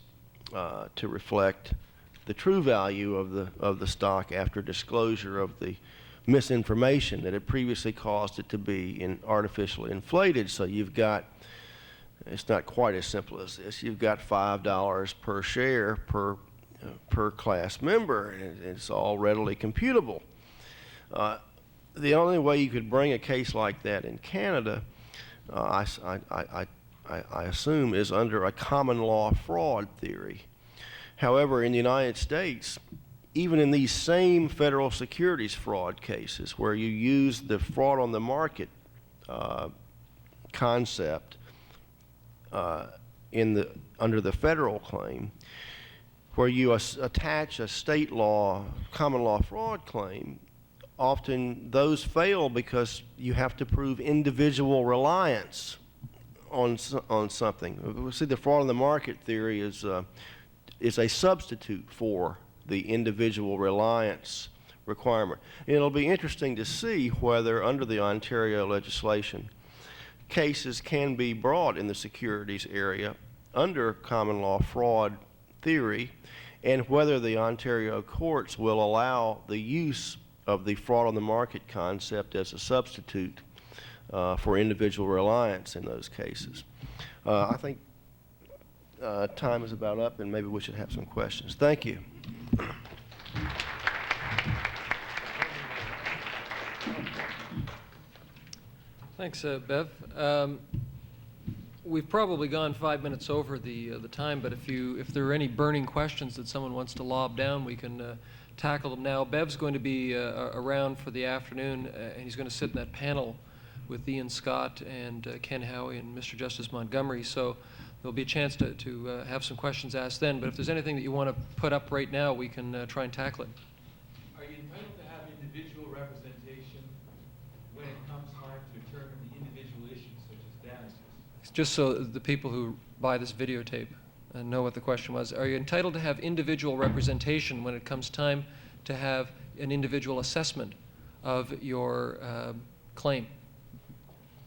Speaker 3: to reflect the true value of the stock after disclosure of the misinformation that had previously caused it to be artificially inflated. So you've got, it's not quite as simple as this, you've got $5 per share per class member, and it's all readily computable. The only way you could bring a case like that in Canada, I assume, is under a common law fraud theory. However, in the United States, even in these same federal securities fraud cases where you use the fraud on the market concept under the federal claim, where you attach a state law, common law fraud claim, often those fail because you have to prove individual reliance on something. See, the fraud in the market theory is a substitute for the individual reliance requirement. And it'll be interesting to see whether, under the Ontario legislation, cases can be brought in the securities area under common law fraud theory, and whether the Ontario courts will allow the use of the fraud on the market concept as a substitute for individual reliance in those cases. I think time is about up, and maybe we should have some questions. Thank you.
Speaker 1: Thanks, Bev. We've probably gone 5 minutes over the time, but if there are any burning questions that someone wants to lob down, we can tackle them now. Bev's going to be around for the afternoon, and he's going to sit in that panel with Ian Scott and Ken Howie and Mr. Justice Montgomery. So there'll be a chance to have some questions asked then. But if there's anything that you want to put up right now, we can try and tackle it.
Speaker 4: Are you entitled to have individual representation when it comes time to determine the individual issues such as damages?
Speaker 1: Just so the people who buy this videotape know what the question was. Are you entitled to have individual representation when it comes time to have an individual assessment of your claim?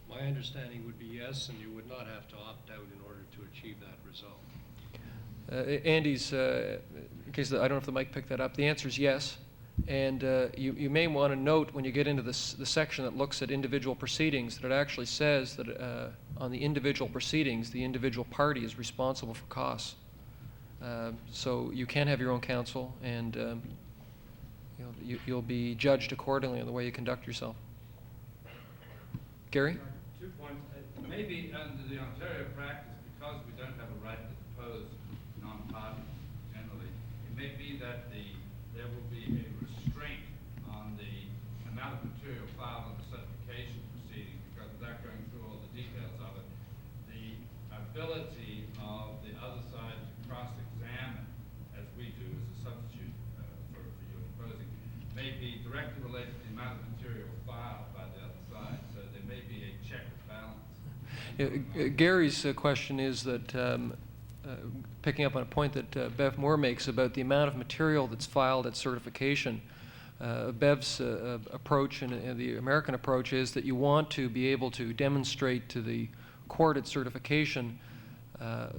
Speaker 2: My understanding would be yes, and you would not have to opt out in order to achieve that result.
Speaker 1: Andy's, in case I don't know if the mic picked that up, the answer is yes. And you may want to note when you get into the section that looks at individual proceedings that it actually says that on the individual proceedings, the individual party is responsible for costs. So you can have your own counsel, and you'll be judged accordingly on the way you conduct yourself. Gary?
Speaker 5: 2 points. Maybe under the Ontario practice, because we don't have a right to depose non-parties generally, it may be that there will be a restraint on the amount of material filed in the certification proceeding, because without going through all the details of it, the ability of the other side to cross-examine, as we do as a substitute for your deposing, may be directly related to the amount of material filed by the other side. So there may be a check and balance.
Speaker 1: Gary's question is that, picking up on a point that Bev Moore makes about the amount of material that's filed at certification, Bev's approach and the American approach is that you want to be able to demonstrate to the court at certification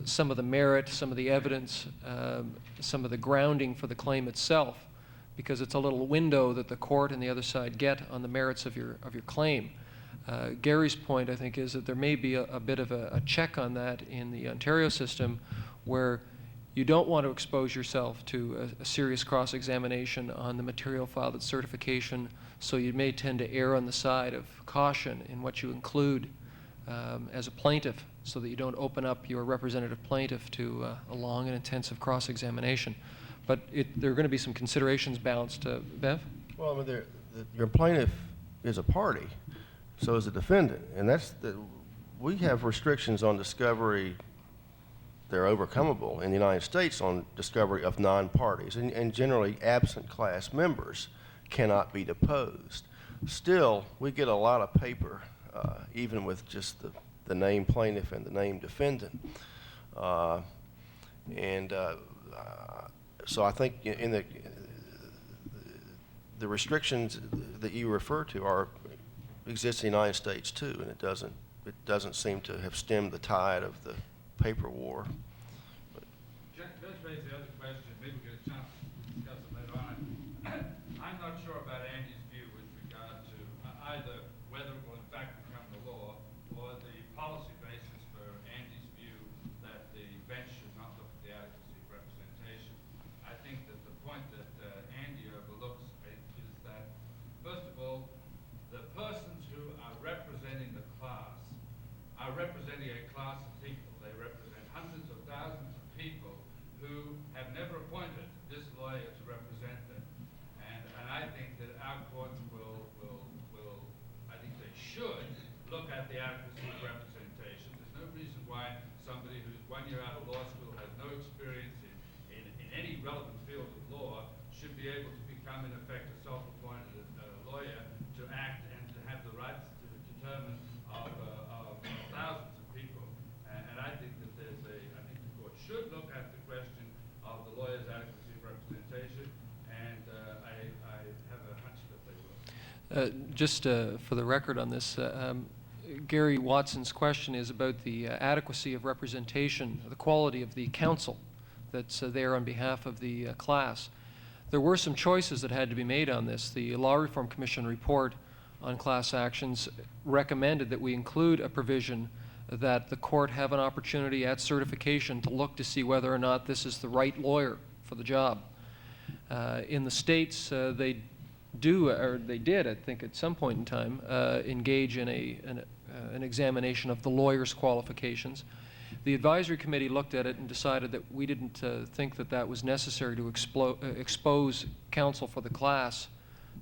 Speaker 1: some of the merit, some of the evidence, some of the grounding for the claim itself, because it's a little window that the court and the other side get on the merits of your claim. Gary's point, I think, is that there may be a bit of a check on that in the Ontario system, where you don't want to expose yourself to a serious cross-examination on the material filed at certification, so you may tend to err on the side of caution in what you include as a plaintiff, so that you don't open up your representative plaintiff to a long and intensive cross-examination. But there are going to be some considerations balanced. Bev?
Speaker 3: Well, I mean, your plaintiff is a party, so is the defendant, and we have restrictions on discovery. They're overcomable in the United States on discovery of non-parties, and generally absent class members cannot be deposed. Still, we get a lot of paper, even with just the named plaintiff and the named defendant. So I think in the restrictions that you refer to exist in the United States too, and it doesn't seem to have stemmed the tide of the paper war.
Speaker 5: Judge raised the other question. Maybe we'll get a chance to discuss it later on. I'm not sure about Andy's view with regard to either whether it will in fact become the law, or the policy basis for Andy's view that the bench should not look at the adequacy of representation. I think that the point that Andy overlooks is that, first of all, the persons who are representing the class are representing a class of people. They represent hundreds of thousands of people who have 1 year out of law school, has no experience in any relevant field of law, should be able to become, in effect, a self-appointed lawyer to act and to have the rights to determine of thousands of people. And I think that I think the court should look at the question of the lawyer's adequacy of representation, and I have a hunch that they will.
Speaker 1: Just for the record on this, Gary Watson's question is about the adequacy of representation, the quality of the counsel that's there on behalf of the class. There were some choices that had to be made on this. The Law Reform Commission report on class actions recommended that we include a provision that the court have an opportunity at certification to look to see whether or not this is the right lawyer for the job. In the states, they did, I think, at some point in time, engage in an examination of the lawyer's qualifications. The advisory committee looked at it and decided that we didn't think that that was necessary to expose counsel for the class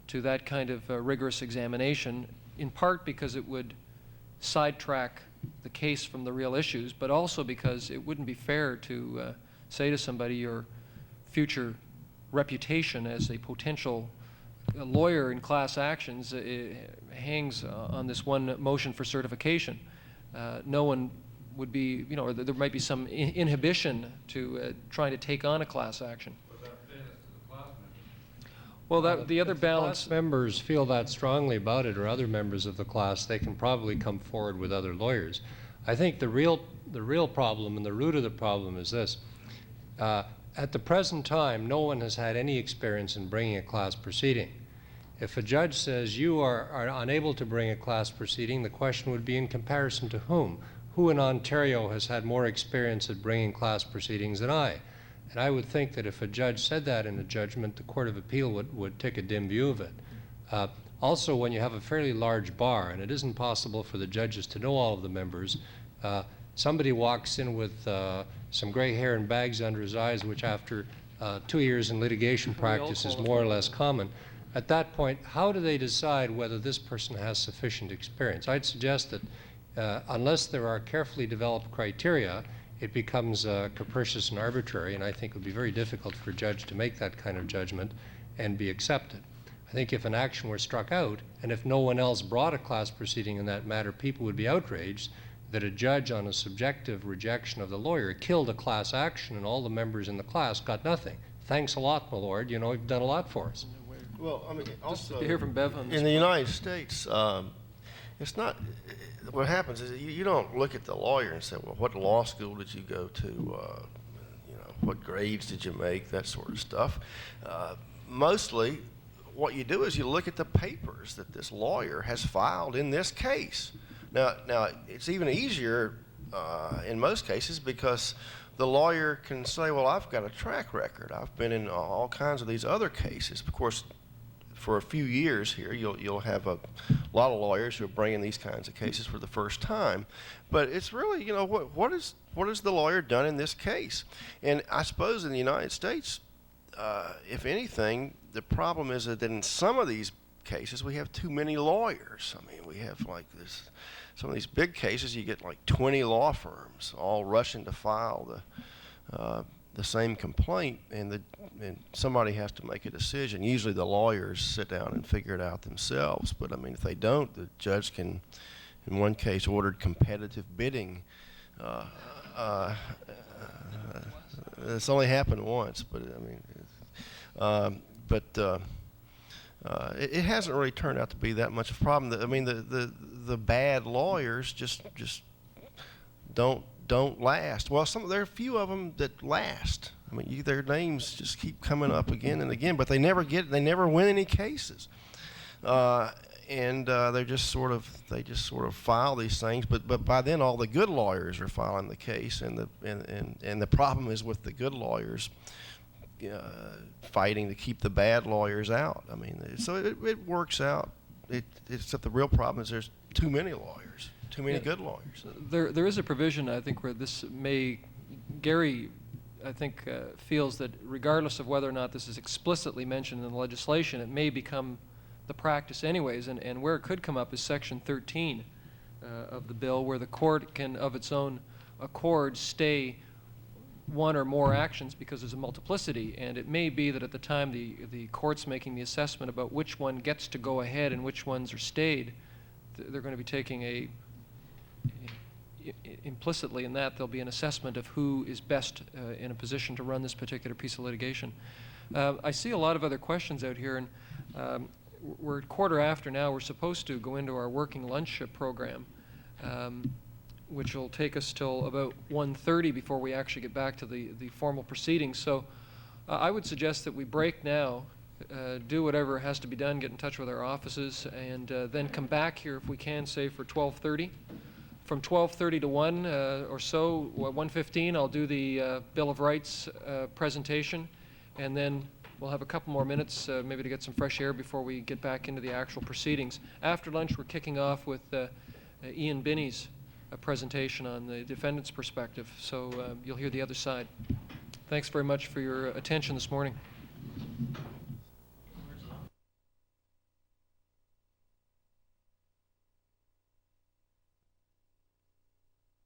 Speaker 1: to that kind of rigorous examination, in part because it would sidetrack the case from the real issues, but also because it wouldn't be fair to say to somebody your future reputation as a potential lawyer in class actions hangs on this one motion for certification. No one would be, or there might be some inhibition to trying to take on a class action.
Speaker 5: What about fairness to the class members?
Speaker 1: Well, the other
Speaker 2: If
Speaker 1: balance.
Speaker 2: class members feel that strongly about it, or other members of the class, they can probably come forward with other lawyers. I think the real problem and the root of the problem is this. At the present time, no one has had any experience in bringing a class proceeding. If a judge says you are unable to bring a class proceeding, the question would be in comparison to whom? Who in Ontario has had more experience at bringing class proceedings than I? And I would think that if a judge said that in a judgment, the Court of Appeal would take a dim view of it. Also, when you have a fairly large bar, and it isn't possible for the judges to know all of the members, somebody walks in with some gray hair and bags under his eyes, which after 2 years in litigation practice is more or less common. At that point, how do they decide whether this person has sufficient experience? I'd suggest that unless there are carefully developed criteria, it becomes capricious and arbitrary, and I think it would be very difficult for a judge to make that kind of judgment and be accepted. I think if an action were struck out, and if no one else brought a class proceeding in that matter, people would be outraged that a judge on a subjective rejection of the lawyer killed a class action and all the members in the class got nothing. Thanks a lot, my lord. You've done a lot for us.
Speaker 3: Well, I mean, also,
Speaker 1: to hear from Bev on this
Speaker 3: in the United States, it's not, what happens is you don't look at the lawyer and say, well, what law school did you go to, what grades did you make, that sort of stuff. Mostly, what you do is you look at the papers that this lawyer has filed in this case. Now it's even easier in most cases because the lawyer can say, well, I've got a track record. I've been in all kinds of these other cases. Of course, for a few years here, you'll have a lot of lawyers who are bringing these kinds of cases for the first time. But it's really, what has the lawyer done in this case? And I suppose in the United States, if anything, the problem is that in some of these cases, we have too many lawyers. I mean, we have like this, some of these big cases, you get like 20 law firms all rushing to file the same complaint, and somebody has to make a decision. Usually the lawyers sit down and figure it out themselves, but I mean, if they don't, the judge can, in one case, ordered competitive bidding. It's only happened once, but I mean, it hasn't really turned out to be that much of a problem. I mean, the bad lawyers just don't last. Well, there are a few of them that last. I mean, their names just keep coming up again and again, but they never win any cases. And they just sort of file these things. But by then, all the good lawyers are filing the case, and the problem is with the good lawyers fighting to keep the bad lawyers out. I mean, so it works out. Except the real problem is there's too many lawyers, too many good lawyers.
Speaker 1: There is a provision, I think, where Gary, I think, feels that regardless of whether or not this is explicitly mentioned in the legislation, it may become the practice anyways, and where it could come up is Section 13 of the bill, where the court can, of its own accord, stay one or more actions because there's a multiplicity, and it may be that at the time the court's making the assessment about which one gets to go ahead and which ones are stayed, they're going to be taking implicitly in that there'll be an assessment of who is best in a position to run this particular piece of litigation. I see a lot of other questions out here, and we're at 1/4 now. We're supposed to go into our working lunch program, which will take us till about 1:30 before we actually get back to the formal proceedings. So I would suggest that we break now, do whatever has to be done, get in touch with our offices, and then come back here if we can, say for 12:30. From 12:30 to 1 or so, 1:15, I'll do the Bill of Rights presentation, and then we'll have a couple more minutes maybe to get some fresh air before we get back into the actual proceedings. After lunch, we're kicking off with Ian Binnie's presentation on the defendant's perspective, so you'll hear the other side. Thanks very much for your attention this morning.